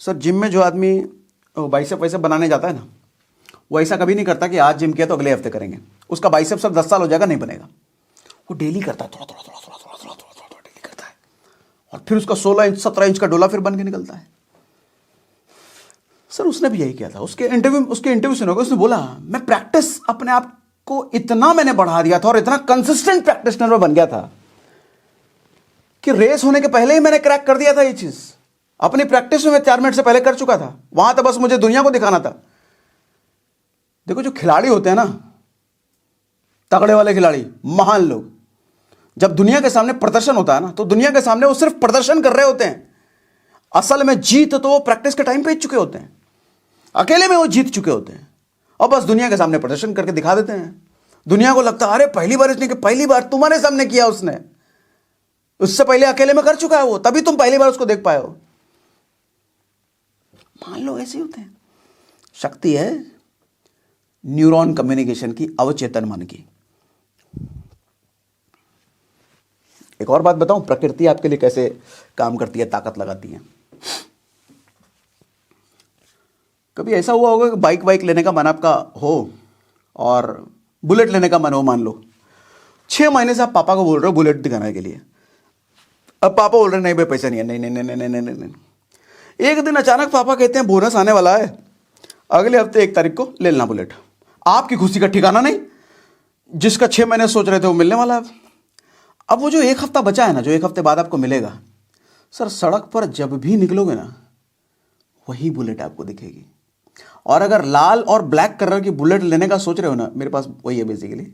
सर जिम में जो आदमी बाइसेप वैसे बनाने जाता है ना, वो ऐसा कभी नहीं करता कि आज जिम किया तो अगले हफ्ते करेंगे। उसका बाइसेप सब 10 साल हो जाएगा, नहीं बनेगा। वो डेली करता है, थोड़ा डेली करता है, और फिर उसका 16 इंच 17 इंच का डोला फिर बन के निकलता है। सर उसने भी यही किया था। उसके इंटरव्यू सुनोगे, उसने बोला मैं प्रैक्टिस अपने आप को इतना मैंने बढ़ा दिया था और इतना कंसिस्टेंट प्रैक्टिशनर बन गया था कि रेस होने के पहले ही मैंने क्रैक कर दिया था ये चीज। अपनी प्रैक्टिस में मैं 4 मिनट से पहले कर चुका था। वहां तो बस मुझे दुनिया को दिखाना था। देखो जो खिलाड़ी होते हैं ना, तगड़े वाले खिलाड़ी, महान लोग, जब दुनिया के सामने प्रदर्शन होता है ना, तो दुनिया के सामने वो सिर्फ प्रदर्शन कर रहे होते हैं। असल में जीत तो वो प्रैक्टिस के टाइम पे ही चुके होते हैं, अकेले में वो जीत चुके होते हैं, और बस दुनिया के सामने प्रदर्शन करके दिखा देते हैं। दुनिया को लगता है अरे पहली बार इसने, पहली बार तुम्हारे सामने किया उसने, उससे पहले अकेले में कर चुका है वो, तभी तुम पहली बार उसको देख पाए हो। मान लो ऐसे होते हैं। शक्ति है न्यूरॉन कम्युनिकेशन की, अवचेतन मन की। एक और बात बताऊं, प्रकृति आपके लिए कैसे काम करती है, ताकत लगाती है। कभी ऐसा हुआ होगा कि बाइक लेने का मन आपका हो और बुलेट लेने का मन हो, मान लो 6 महीने से आप पापा को बोल रहे हो बुलेट दिखाने के लिए। अब पापा बोल रहे नहीं भाई पैसा नहीं है, नहीं नहीं नहीं नहीं नहीं नहीं। एक दिन अचानक पापा कहते हैं बोनस आने वाला है, अगले हफ्ते 1 तारीख को ले लेना बुलेट। आपकी खुशी का ठिकाना नहीं, जिसका 6 महीने सोच रहे थे वो मिलने वाला है। अब वो जो 1 हफ्ता बचा है ना, जो 1 हफ्ते बाद आपको मिलेगा, सर सड़क पर जब भी निकलोगे ना, वही बुलेट आपको दिखेगी। और अगर लाल और ब्लैक कलर की बुलेट लेने का सोच रहे हो ना, मेरे पास वही है बेसिकली,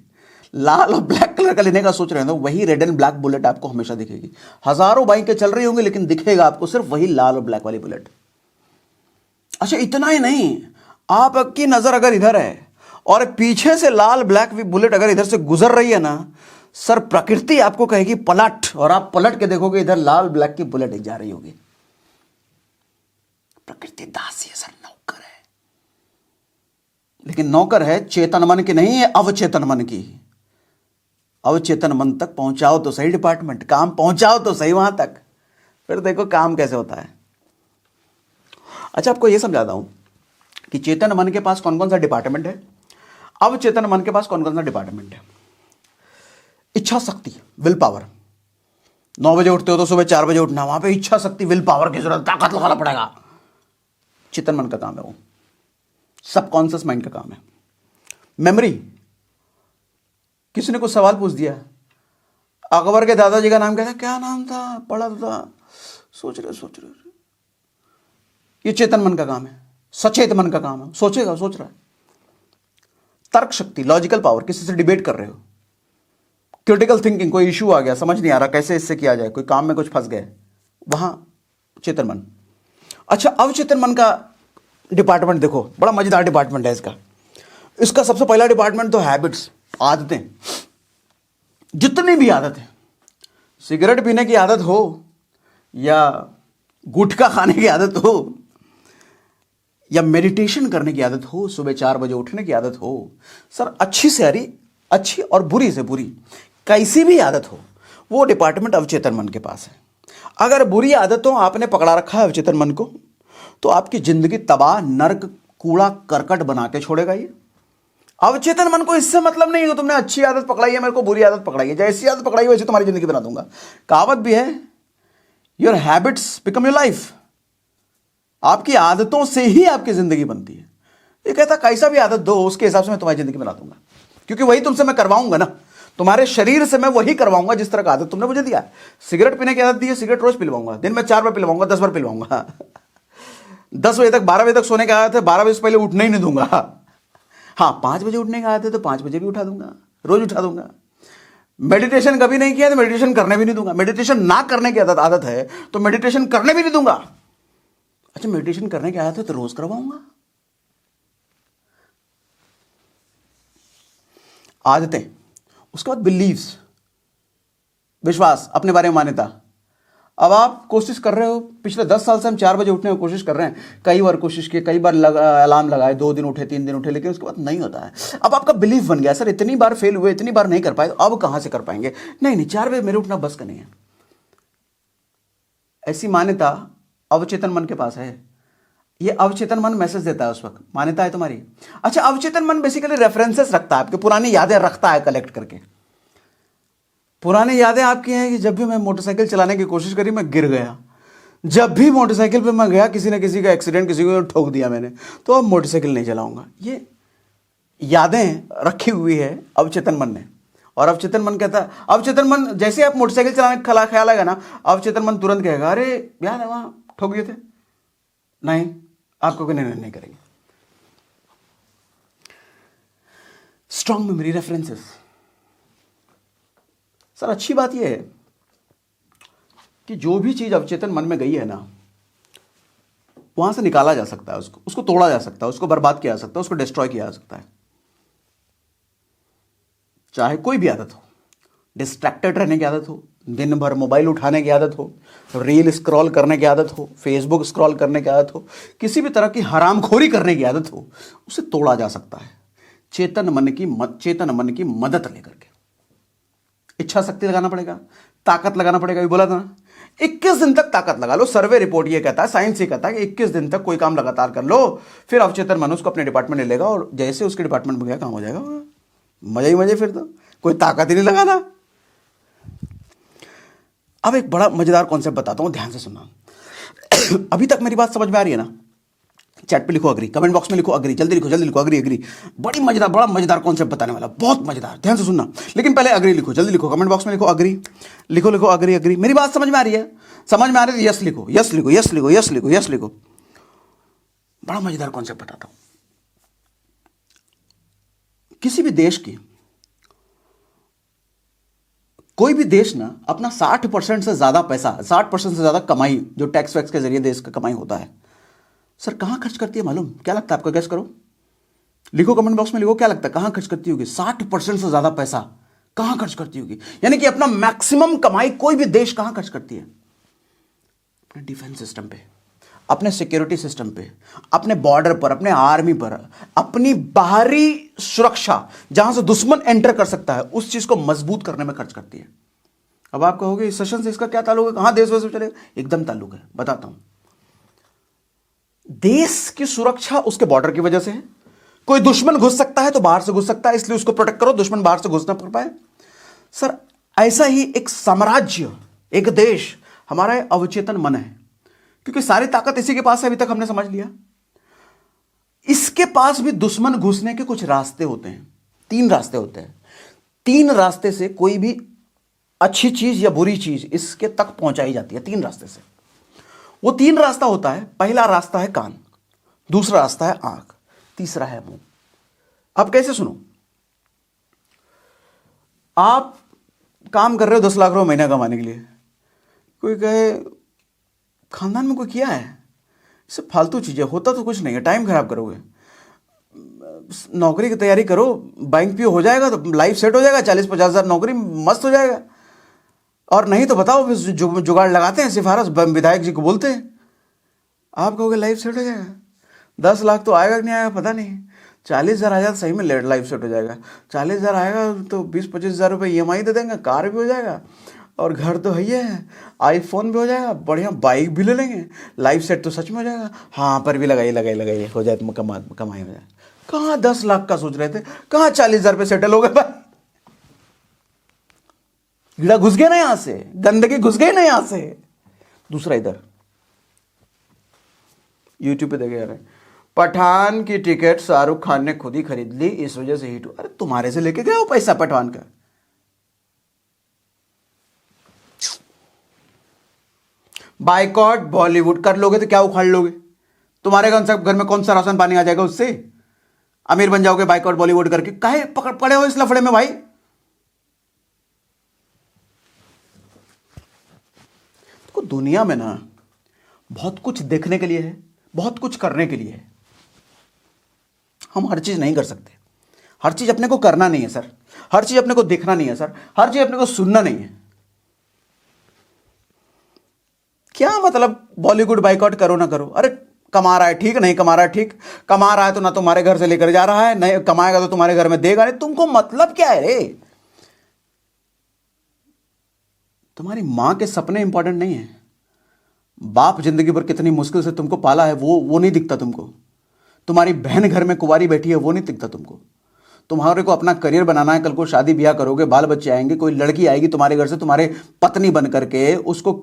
लाल और ब्लैक कलर का लेने का सोच रहे हो ना, वही रेड एंड ब्लैक बुलेट आपको हमेशा दिखेगी। हजारों बाइकें चल रही होंगी लेकिन दिखेगा आपको सिर्फ वही लाल और ब्लैक वाली बुलेट। अच्छा इतना ही नहीं, आपकी नजर अगर इधर है और पीछे से लाल ब्लैक बुलेट अगर इधर से गुजर रही है ना सर, प्रकृति आपको कहेगी पलट, और आप पलट के देखोगे इधर लाल ब्लैक की बुलेट जा रही होगी। प्रकृति दासी है सर, नौकर है, लेकिन नौकर है चेतन मन की नहीं है, अवचेतन मन की। अवचेतन मन तक पहुंचाओ तो सही डिपार्टमेंट, काम पहुंचाओ तो सही वहां तक, फिर देखो काम कैसे होता है। अच्छा आपको यह समझाता हूं कि चेतन मन के पास कौन कौन सा डिपार्टमेंट है, अवचेतन मन के पास कौन कौन सा डिपार्टमेंट है। इच्छा शक्ति, विल पावर। 9 बजे उठते हो तो सुबह 4 बजे उठना, वहां पे इच्छा शक्ति, विल पावर की जरूरत, ताकत लगाना पड़ेगा। चेतन मन का काम है वो, सबकॉन्शियस माइंड का काम है। मेमोरी, किसी ने कुछ सवाल पूछ दिया, अकबर के दादाजी का नाम क्या था, क्या नाम था, पढ़ा तो था, सोच रहे, ये चेतन मन का काम है। सचेत मन का काम है, सोचेगा, सोच रहा है। तर्क शक्ति, लॉजिकल पावर, किसी से डिबेट कर रहे हो। क्रिटिकल थिंकिंग, कोई इशू आ गया, समझ नहीं आ रहा कैसे इससे किया जाए, कोई काम में कुछ फंस गए, वहां चेतन मन। अच्छा अवचेतन मन का डिपार्टमेंट देखो, बड़ा मजेदार डिपार्टमेंट है इसका। इसका सबसे पहला डिपार्टमेंट तो हैबिट्स, आदतें। जितनी भी आदतें, सिगरेट पीने की आदत हो या गुटखा खाने की आदत हो या मेडिटेशन करने की आदत हो, सुबह 4 बजे उठने की आदत हो, सर अच्छी से अच्छी और बुरी से बुरी कैसी भी आदत हो, वो डिपार्टमेंट अवचेतन मन के पास है। अगर बुरी आदतों आपने पकड़ा रखा है अवचेतन मन को, तो आपकी जिंदगी तबाह, नर्क, कूड़ा करकट बना के छोड़ेगा ये। अवचेतन मन को इससे मतलब नहीं है कि तुमने अच्छी आदत पकड़ाई है, मेरे को बुरी आदत पकड़ाई है, जैसी आदत पकड़ाई है वैसी तुम्हारी जिंदगी बना दूंगा। कहावत भी है, your habits become your life. आपकी आदतों से ही आपकी जिंदगी बनती है। ये कहता कैसा भी आदत दो उसके हिसाब से मैं तुम्हारी जिंदगी बना दूंगा, क्योंकि वही तुमसे मैं करवाऊंगा ना, तुम्हारे शरीर से मैं वही करवाऊंगा जिस तरह का आदत तुमने मुझे दिया। सिगरेट पीने की आदत दी है, सिगरेट रोज पिलवाऊंगा, दिन में 4 बार पिलवाऊंगा, 10 बार पिलवाऊंगा। 10 बजे तक 12 बजे तक सोने की आदत है, 12 बजे से पहले उठने ही नहीं दूंगा। हाँ 5 बजे उठने की आदत है तो 5 बजे भी उठा दूंगा, रोज उठा दूंगा। मेडिटेशन कभी नहीं किया तो मेडिटेशन करने भी नहीं दूंगा। मेडिटेशन ना करने की आदत है तो मेडिटेशन करने भी नहीं दूंगा। अच्छा मेडिटेशन करने की आदत है तो रोज करवाऊंगा। आदतें, उसके बाद बिलीव्स, विश्वास, अपने बारे में मान्यता। अब आप कोशिश कर रहे हो, पिछले 10 साल से हम 4 बजे उठने की कोशिश कर रहे हैं, कई बार कोशिश की, कई बार अलार्म लगाए, 2 दिन उठे, 3 दिन उठे, लेकिन उसके बाद नहीं होता है। अब आपका बिलीफ बन गया, सर इतनी बार फेल हुए, इतनी बार नहीं कर पाए, तो अब कहां से कर पाएंगे। नहीं 4 बजे मेरे उठना बस का नहीं है। ऐसी मान्यता अवचेतन मन के पास है। ये अवचेतन मन मैसेज देता है उस वक्त, मान्यता है तुम्हारी। अच्छा अवचेतन मन बेसिकली रेफरेंसेस रखता है, आपकी पुरानी यादें रखता है कलेक्ट करके। पुरानी यादें आपकी हैं कि जब भी मैं मोटरसाइकिल चलाने की कोशिश करी मैं गिर गया, जब भी मोटरसाइकिल पे मैं गया किसी न किसी का एक्सीडेंट, किसी को ठोक दिया मैंने, तो अब मोटरसाइकिल नहीं चलाऊंगा। ये यादें रखी हुई है अवचेतन मन ने। और अवचेतन मन कहता है, अवचेतन मन जैसे आप मोटरसाइकिल चलाने का ख्याल आएगा ना, अवचेतन मन तुरंत कहेगा अरे याद है वहां ठोक दिए थे, नहीं आपको कोई नहीं करेंगे। Strong memory references. सर अच्छी बात यह है कि जो भी चीज अवचेतन मन में गई है ना, वहां से निकाला जा सकता है, उसको तोड़ा जा सकता है, उसको बर्बाद किया जा सकता है, उसको डिस्ट्रॉय किया जा सकता है। चाहे कोई भी आदत हो, डिस्ट्रैक्टेड रहने की आदत हो, दिन भर मोबाइल उठाने की आदत हो, रील स्क्रॉल करने की आदत हो, फेसबुक स्क्रॉल करने की आदत हो, किसी भी तरह की हरामखोरी करने की आदत हो, उसे तोड़ा जा सकता है चेतन मन की मदद लेकर के। इच्छा शक्ति लगाना पड़ेगा, ताकत लगाना पड़ेगा। ये बोला था ना, 21 दिन तक ताकत लगा लो। सर्वे रिपोर्ट ये कहता है, साइंस ये कहता है कि 21 दिन तक कोई काम लगातार कर लो, फिर अवचेतन मन उसको अपने डिपार्टमेंट ले लेगा, और जैसे उसके डिपार्टमेंट में गया काम हो जाएगा, मजे ही मजे। फिर तो कोई ताकत ही नहीं लगाना। अब एक बड़ा मजेदार कॉन्सेप्ट बताता हूं, ध्यान से सुनना। अभी तक मेरी बात समझ में आ रही है ना? चैट पे लिखो अग्री, कमेंट बॉक्स में लिखो अग्री, जल्दी लिखो अग्री। बड़ा मजेदार कॉन्सेप्ट बताने वाला, बहुत मजेदार, ध्यान से सुनना। लेकिन पहले अग्री लिखो, जल्दी लिखो, कमेंट बॉक्स में लिखो अग्री, लिखो अग्री। मेरी बात समझ में आ रही है? समझ में आ रही है तो यस लिखो। बड़ा मजेदार कॉन्सेप्ट बताता हूं। किसी भी देश की, कोई भी देश ना अपना 60% से ज्यादा पैसा, 60% से ज्यादा कमाई जो टैक्स वैक्स के जरिए देश का कमाई होता है, सर कहां खर्च करती है मालूम? क्या लगता है आपको? गैस करो, लिखो कमेंट बॉक्स में, लिखो क्या लगता है कहां खर्च करती होगी? 60% से ज्यादा पैसा कहां खर्च करती होगी? यानी कि अपना मैक्सिमम कमाई कोई भी देश कहां खर्च करती है? अपने डिफेंस सिस्टम पे, अपने सिक्योरिटी सिस्टम पे, अपने बॉर्डर पर, अपने आर्मी पर, अपनी बाहरी सुरक्षा जहां से दुश्मन एंटर कर सकता है उस चीज को मजबूत करने में खर्च करती है। अब आप कहोगे इस सेशन से इसका क्या ताल्लुक है, कहां देश वैसे चलेगा? एकदम ताल्लुक है, बताता हूं। देश की सुरक्षा उसके बॉर्डर की वजह से है। कोई दुश्मन घुस सकता है तो बाहर से घुस सकता है, इसलिए उसको प्रोटेक्ट करो, दुश्मन बाहर से घुस ना पाए। सर ऐसा ही एक साम्राज्य, एक देश हमारा अवचेतन मन है, क्योंकि सारी ताकत इसी के पास है, अभी तक हमने समझ लिया। इसके पास भी दुश्मन घुसने के कुछ रास्ते होते हैं, 3 रास्ते होते हैं। 3 रास्ते से कोई भी अच्छी चीज या बुरी चीज इसके तक पहुंचाई जाती है, 3 रास्ते से। वो 3 रास्ता होता है, पहला रास्ता है कान, दूसरा रास्ता है आंख, तीसरा है मुंह। अब कैसे सुनो, आप काम कर रहे हो 10 लाख रुपए महीना कमाने के लिए, कोई कहे खानदान में कोई किया है, इससे फालतू चीजें, होता तो कुछ नहीं है, टाइम खराब करोगे, नौकरी की तैयारी करो, बैंक पीओ हो जाएगा तो लाइफ सेट हो जाएगा, 40-50 हजार नौकरी मस्त हो जाएगा, और नहीं तो बताओ जुगाड़ लगाते हैं, सिफारिश विधायक जी को बोलते हैं, आप कहोगे लाइफ सेट हो जाएगा। 10 लाख तो आएगा कि नहीं आएगा पता नहीं, 40,000 आ जाए सही में लाइफ सेट हो जाएगा। 40,000 आएगा तो 20-25 हजार रुपये EMI दे देंगे, कार भी हो जाएगा, और घर तो है ही है, आईफोन भी हो जाएगा, बढ़िया बाइक भी ले लेंगे, लाइफ सेट तो सच में हो जाएगा। हाँ पर भी लगाइए हो जाए तो कमाई हो जाए। कहाँ 10 लाख का सोच रहे थे, कहाँ 40,000 रुपये सेटल हो गए भाई? कीड़ा घुस गया ना यहां से, गंदगी घुस गई ना यहां से। दूसरा इधर यूट्यूब पे देखे जा रहे हैं, पठान की टिकट शाहरुख खान ने खुद ही खरीद ली, इस वजह से हिट हुआ। अरे तुम्हारे से लेके गया वो पैसा पठान का? बाइकॉट बॉलीवुड कर लोगे तो क्या उखाड़ लोगे? तुम्हारे घर में कौन सा राशन पानी आ जाएगा उससे? अमीर बन जाओगे बाइकॉट बॉलीवुड करके? काहे पकड़ पड़े हो इस लफड़े में भाई? तो दुनिया में ना बहुत कुछ देखने के लिए है, बहुत कुछ करने के लिए है। हम हर चीज नहीं कर सकते, हर चीज अपने को करना नहीं है सर, हर चीज अपने को देखना नहीं है सर, हर चीज अपने को सुनना नहीं है। क्या मतलब बॉलीवुड बाइकआउट करो ना करो? अरे कमा रहा है ठीक, नहीं कमा रहा है ठीक, कमा रहा है तो ना तुम्हारे घर से लेकर जा रहा है, नहीं कमाएगा तो तुम्हारे घर में देगा नहीं, तुमको मतलब क्या है रे? तुम्हारी मां के सपने इंपॉर्टेंट नहीं है, बाप जिंदगी भर कितनी मुश्किल से तुमको पाला है वो नहीं दिखता तुमको, तुम्हारी बहन घर में कुंवारी बैठी है वो नहीं दिखता तुमको, तुम्हारे को अपना करियर बनाना है, कल को शादी ब्याह करोगे, बाल बच्चे आएंगे, कोई लड़की आएगी तुम्हारे घर से तुम्हारे पत्नी बन करके, उसको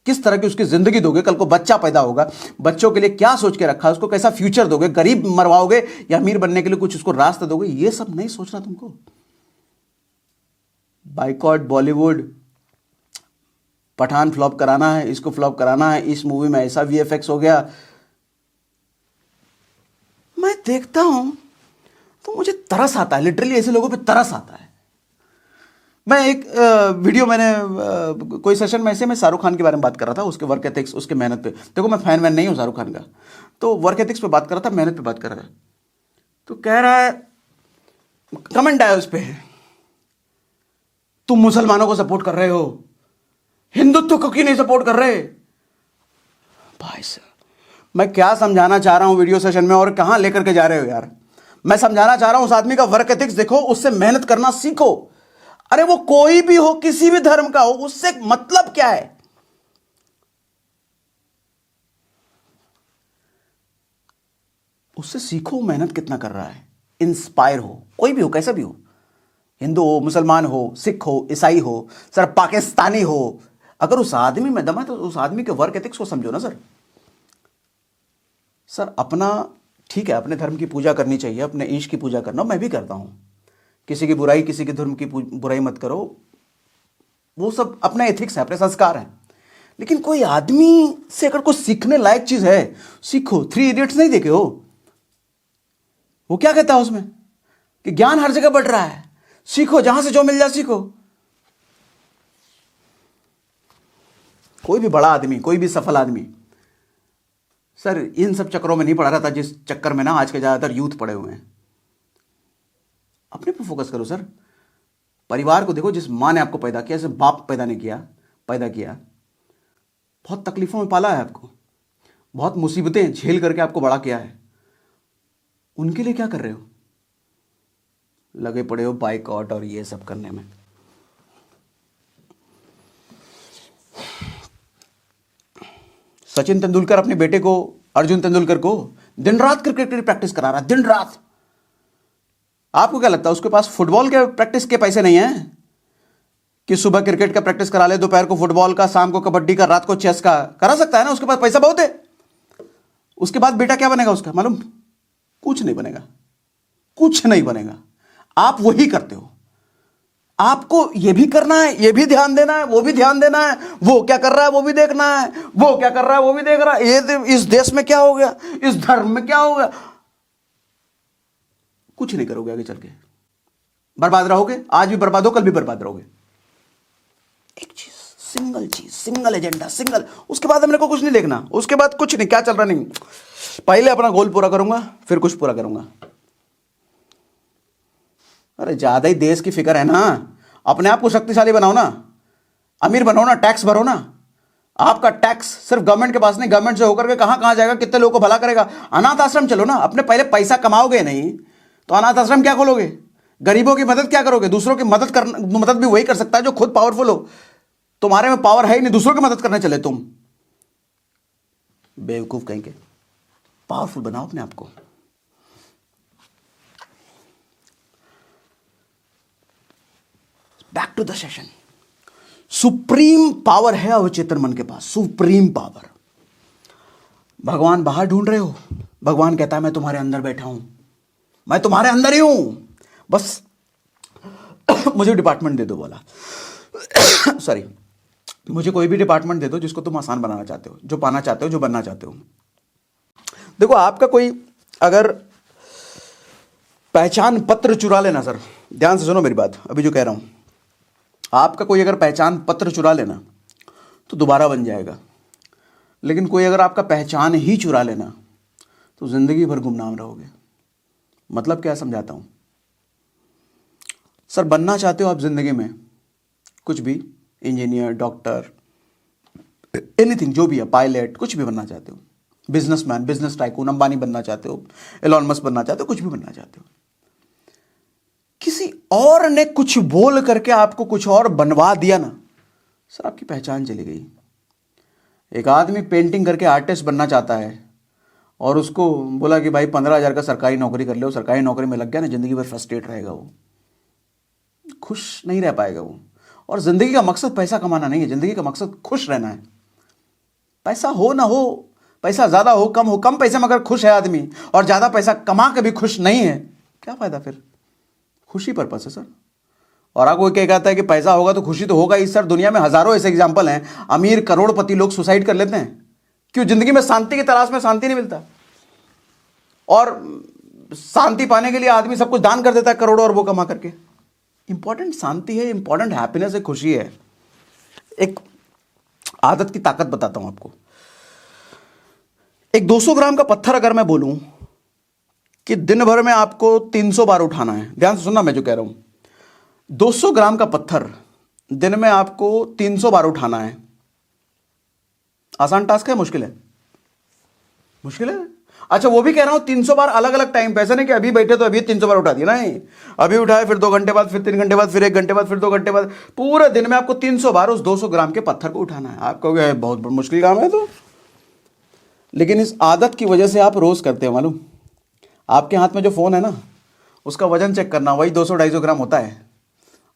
किस तरह की उसकी जिंदगी दोगे, कल को बच्चा पैदा होगा, बच्चों के लिए क्या सोच के रखा है, उसको कैसा फ्यूचर दोगे, गरीब मरवाओगे या अमीर बनने के लिए कुछ उसको रास्ता दोगे, ये सब नहीं सोचना तुमको। बाइकॉट बॉलीवुड, पठान फ्लॉप कराना है, इसको फ्लॉप कराना है, इस मूवी में ऐसा VFX हो गया। मैं देखता हूं तो मुझे तरस आता है, लिटरली ऐसे लोगों पे तरस आता है। मैं एक वीडियो मैंने कोई सेशन में ऐसे मैं शाहरुख खान के बारे में बात कर रहा था, उसके वर्क एथिक्स, उसके मेहनत पे। देखो मैं फैन वैन नहीं हूं शाहरुख खान का, तो वर्क एथिक्स पे बात कर रहा था, मेहनत पे बात कर रहा था, तो कह रहा है, कमेंट आया उस पर, तुम मुसलमानों को सपोर्ट कर रहे हो, हिंदुत्व को क्यों नहीं सपोर्ट कर रहे? भाई साहब मैं क्या समझाना चाह रहा हूं वीडियो सेशन में, और कहां लेकर के जा रहे हो यार? मैं समझाना चाह रहा हूं उस आदमी का वर्क एथिक्स देखो, उससे मेहनत करना सीखो। अरे वो कोई भी हो, किसी भी धर्म का हो, उससे मतलब क्या है? उससे सीखो मेहनत कितना कर रहा है, इंस्पायर हो, कोई भी हो, कैसा भी हो, हिंदू हो, मुसलमान हो, सिख हो, ईसाई हो, सर पाकिस्तानी हो, अगर उस आदमी में दम है तो उस आदमी के वर्क एथिक्स को समझो ना सर। सर अपना ठीक है, अपने धर्म की पूजा करनी चाहिए, अपने ईश की पूजा करना, मैं भी करता हूं, किसी की बुराई, किसी के धर्म की बुराई मत करो, वो सब अपना एथिक्स है, अपने संस्कार हैं। लेकिन कोई आदमी से अगर कोई सीखने लायक चीज है, सीखो। 3 इडियट्स नहीं देखे हो? वो क्या कहता है उसमें कि ज्ञान हर जगह बढ़ रहा है, सीखो, जहां से जो मिल जाए सीखो। कोई भी बड़ा आदमी, कोई भी सफल आदमी सर इन सब चक्करों में नहीं पड़ा रहता जिस चक्कर में ना आज के ज्यादातर यूथ पड़े हुए हैं। अपने पे फोकस करो सर। परिवार को देखो, जिस माँ ने आपको पैदा किया, सिर्फ बाप पैदा नहीं किया, पैदा किया, बहुत तकलीफों में पाला है आपको, बहुत मुसीबतें झेल करके आपको बड़ा किया है। उनके लिए क्या कर रहे हो? लगे पड़े हो बाइकआउट और ये सब करने में। सचिन तेंदुलकर अपने बेटे को, अर्जुन तेंदुलकर को, दिन रात क्रिकेट की प्रैक्टिस करा रहा है, दिन रात। आपको क्या लगता है उसके पास फुटबॉल के प्रैक्टिस के पैसे नहीं हैं कि सुबह क्रिकेट का प्रैक्टिस करा ले, दोपहर को फुटबॉल का, शाम को कबड्डी का, रात को चेस का करा सकता है ना? उसके पास पैसा बहुत है। उसके बाद बेटा क्या बनेगा उसका मालूम? कुछ नहीं बनेगा, कुछ नहीं बनेगा। आप वही करते हो। आपको ये भी करना है, ये भी ध्यान देना है, वो भी ध्यान देना है, वो क्या कर रहा है वो भी देखना है, वो क्या कर रहा है वो भी देख रहा है, ये इस देश में क्या हो गया, इस धर्म में क्या हो गया। कुछ नहीं करोगे, आगे चल के बर्बाद रहोगे। आज भी बर्बाद हो, कल भी बर्बाद रहोगे। एक चीज, सिंगल चीज, सिंगल एजेंडा, सिंगल। उसके बाद हमने को कुछ नहीं देखना, उसके बाद कुछ नहीं, क्या चल रहा नहीं। पहले अपना गोल पूरा करूंगा, फिर कुछ पूरा करूंगा। अरे ज्यादा ही देश की फिक्र है ना, अपने आप को शक्तिशाली बनाओ ना, अमीर बनाओ ना, टैक्स भरो ना। आपका टैक्स सिर्फ गवर्नमेंट के पास नहीं, गवर्नमेंट से होकर के कहां कहां जाएगा, कितने लोगों को भला करेगा। अनाथ आश्रम चलो ना। अपने पहले पैसा कमाओगे नहीं तो अनाथ आश्रम क्या खोलोगे? गरीबों की मदद क्या करोगे? दूसरों की मदद भी वही कर सकता है जो खुद पावरफुल हो। तुम्हारे में पावर है ही नहीं, दूसरों की मदद करने चले तुम, बेवकूफ कहीं के। पावरफुल बनाओ अपने आप को। Back to the session. Supreme power है अवचेतन मन के पास, सुप्रीम पावर। भगवान बाहर ढूंढ रहे हो, भगवान कहता है मैं तुम्हारे अंदर बैठा हूं, मैं तुम्हारे अंदर ही हूं, बस मुझे डिपार्टमेंट दे दो। बोला सॉरी, मुझे कोई भी डिपार्टमेंट दे दो जिसको तुम आसान बनाना चाहते हो, जो पाना चाहते हो, जो बनना चाहते हो। देखो आपका कोई अगर पहचान पत्र चुरा लेना, सर ध्यान से सुनो मेरी बात, अभी जो कह रहा हूं, आपका कोई अगर पहचान पत्र चुरा लेना तो दोबारा बन जाएगा। लेकिन कोई अगर आपका पहचान ही चुरा लेना तो जिंदगी भर गुमनाम रहोगे। मतलब क्या समझाता हूं सर, बनना चाहते हो आप जिंदगी में कुछ भी, इंजीनियर, डॉक्टर, एनीथिंग, जो भी है, पायलट, कुछ भी बनना चाहते हो, बिजनेसमैन, बिजनेस टाइकून, अंबानी बनना चाहते हो, एलॉन मस्क बनना चाहते हो, कुछ भी बनना चाहते हो, किसी और ने कुछ बोल करके आपको कुछ और बनवा दिया ना सर, आपकी पहचान चली गई। एक आदमी पेंटिंग करके आर्टिस्ट बनना चाहता है और उसको बोला कि भाई 15,000 का सरकारी नौकरी कर लो, सरकारी नौकरी में लग गया ना, जिंदगी भर फ्रस्ट्रेट रहेगा, वो खुश नहीं रह पाएगा वो। और जिंदगी का मकसद पैसा कमाना नहीं है, जिंदगी का मकसद खुश रहना है। पैसा हो ना हो, पैसा ज्यादा हो कम हो, कम पैसे में अगर खुश है आदमी और ज्यादा पैसा कमा के भी खुश नहीं है, क्या फायदा फिर? खुशी पर्पस है सर। और आपको क्या कहता है कि पैसा होगा तो खुशी तो होगा ही सर। दुनिया में हजारों ऐसे एग्जाम्पल हैं, अमीर करोड़पति लोग सुसाइड कर लेते हैं। क्यों? जिंदगी में शांति की तलाश में शांति नहीं मिलता, और शांति पाने के लिए आदमी सब कुछ दान कर देता है, करोड़ों अरबों कमा करके। इंपॉर्टेंट शांति है, इंपॉर्टेंट हैप्पीनेस है, खुशी है। एक आदत की ताकत बताता हूं आपको। एक 200 ग्राम का पत्थर अगर मैं बोलूं कि दिन भर में आपको 300 बार उठाना है, ध्यान से सुनना मैं जो कह रहा हूं, 200 ग्राम का पत्थर दिन में आपको 300 बार उठाना है। आसान टास्क है, मुश्किल है? मुश्किल है। अच्छा, वो भी कह रहा हूं 300 बार अलग अलग टाइम पे, ऐसा नहीं कि अभी बैठे तो अभी 300 बार उठा दिया, नहीं। अभी उठाए, फिर 2 घंटे बाद, फिर 3 घंटे बाद, फिर 1 घंटे बाद, फिर 2 घंटे बाद, पूरे दिन में आपको 300 बार उस 200 ग्राम के पत्थर को उठाना है। आप कहोगे बहुत मुश्किल काम है तो, लेकिन इस आदत की वजह से आप रोज करते हो। मालूम, आपके हाथ में जो फोन है ना, उसका वजन चेक करना, वही 200-250 ग्राम होता है,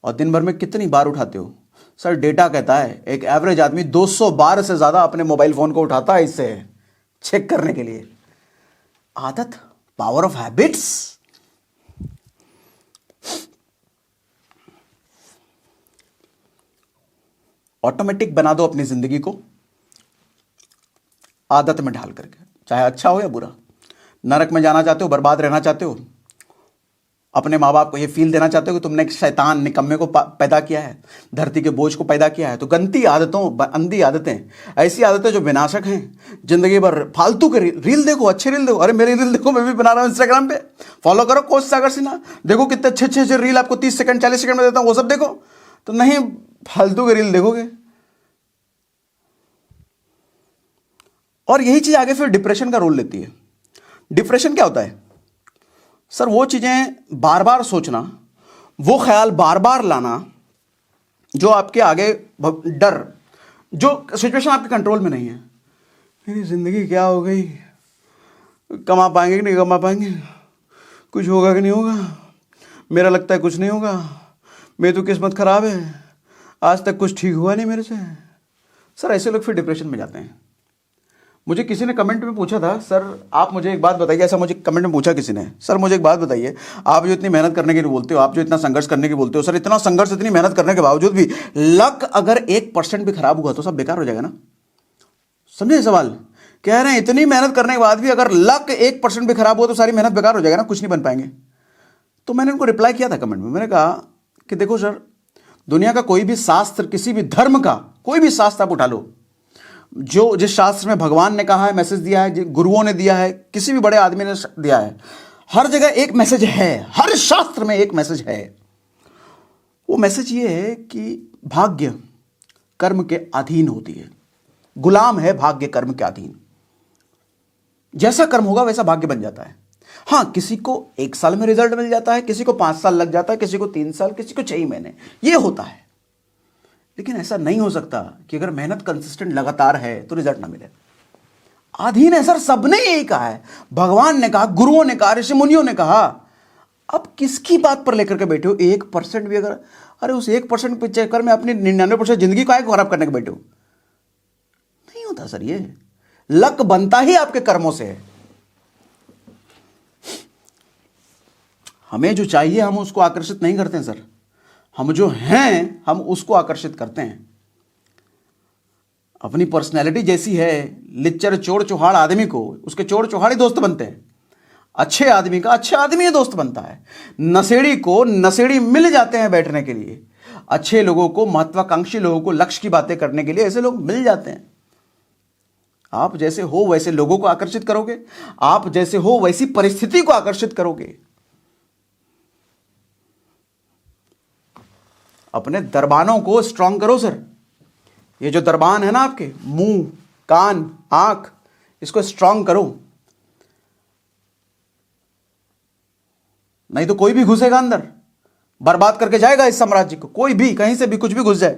और दिन भर में कितनी बार उठाते हो? सर डेटा कहता है एक एवरेज आदमी 200 बार से ज्यादा अपने मोबाइल फोन को उठाता है, इससे चेक करने के लिए। आदत, पावर ऑफ हैबिट्स। ऑटोमेटिक बना दो अपनी जिंदगी को, आदत में ढाल करके, चाहे अच्छा हो या बुरा। नरक में जाना चाहते हो, बर्बाद रहना चाहते हो, अपने माँ बाप को ये फील देना चाहते हो कि तुमने एक शैतान निकम्मे को पैदा किया है, धरती के बोझ को पैदा किया है, तो गंदी आदतों, अंधी आदतें, ऐसी आदतें जो विनाशक हैं, जिंदगी भर फालतू के रील देखो, अच्छे रील देखो। अरे मेरी रील देखो, मैं भी बना रहा हूँ इंस्टाग्राम पे, फॉलो करो कोच सागर सिन्हा, देखो कितने अच्छे अच्छे रील आपको 30 सेकंड 40 सेकंड में देता हूँ, वो सब देखो। तो नहीं, फालतू के रील देखोगे। और यही चीज आगे फिर डिप्रेशन का रोल लेती है। डिप्रेशन क्या होता है सर? वो चीजें बार बार सोचना, वो ख्याल बार बार लाना जो आपके आगे डर, जो सिचुएशन आपके कंट्रोल में नहीं है। मेरी जिंदगी क्या हो गई, कमा पाएंगे कि नहीं कमा पाएंगे, कुछ होगा कि नहीं होगा, मेरा लगता है कुछ नहीं होगा, मेरी तो किस्मत खराब है, आज तक कुछ ठीक हुआ नहीं मेरे से। सर ऐसे लोग फिर डिप्रेशन में जाते हैं। मुझे किसी ने कमेंट में पूछा था, सर आप मुझे एक बात बताइए, ऐसा मुझे कमेंट में पूछा किसी ने, सर मुझे एक बात बताइए, आप जो इतनी मेहनत करने के लिए बोलते हो, आप जो इतना संघर्ष करने की बोलते हो, सर इतना संघर्ष इतनी मेहनत करने के बावजूद भी लक अगर 1% भी खराब हुआ तो सब बेकार हो जाएगा ना? समझे सवाल? कह रहे हैं इतनी मेहनत करने के बाद भी अगर लक 1% भी खराब हुआ तो सारी मेहनत बेकार हो जाएगा ना, कुछ नहीं बन पाएंगे। तो मैंने उनको रिप्लाई किया था कमेंट में, मैंने कहा कि देखो सर, दुनिया का कोई भी शास्त्र, किसी भी धर्म का कोई भी शास्त्र आप उठा लो, जो जिस शास्त्र में भगवान ने कहा है, मैसेज दिया है, गुरुओं ने दिया है, किसी भी बड़े आदमी ने दिया है, हर जगह एक मैसेज है, हर शास्त्र में एक मैसेज है। वो मैसेज ये है कि भाग्य कर्म के अधीन होती है, गुलाम है भाग्य कर्म के अधीन। जैसा कर्म होगा वैसा भाग्य बन जाता है। हाँ, किसी को 1 साल में रिजल्ट मिल जाता है, किसी को 5 साल लग जाता है, किसी को 3 साल, किसी को 6 महीने, ये होता है। लेकिन ऐसा नहीं हो सकता कि अगर मेहनत कंसिस्टेंट लगातार है तो रिजल्ट ना मिले। अधीन है सर, सबने यही कहा है, भगवान ने कहा, गुरुओं ने कहा, ऋषि मुनियों ने कहा। अब किसकी बात पर लेकर के बैठे हो? 1% भी अगर, अरे उस 1% के चक्कर में अपनी 99% जिंदगी को खराब करने के बैठे हो? नहीं होता सर, ये लक बनता ही आपके कर्मों से है। हमें जो चाहिए हम उसको आकर्षित नहीं करते हैं सर, हम जो हैं हम उसको आकर्षित करते हैं। अपनी पर्सनैलिटी जैसी है, लिच्चर चोर चौहाड़ आदमी को उसके चोर चौहाड़ ही दोस्त बनते हैं, अच्छे आदमी का अच्छा आदमी ही दोस्त बनता है। नशेड़ी को नशेड़ी मिल जाते हैं बैठने के लिए, अच्छे लोगों को, महत्वाकांक्षी लोगों को, लक्ष्य की बातें करने के लिए ऐसे लोग मिल जाते हैं। आप जैसे हो वैसे लोगों को आकर्षित करोगे, आप जैसे हो वैसी परिस्थिति को आकर्षित करोगे। अपने दरबानों को स्ट्रांग करो सर। ये जो दरबान है ना आपके, मुंह, कान, आंख, इसको स्ट्रांग करो, नहीं तो कोई भी घुसेगा अंदर, बर्बाद करके जाएगा इस साम्राज्य को। कोई भी कहीं से भी कुछ भी घुस जाए।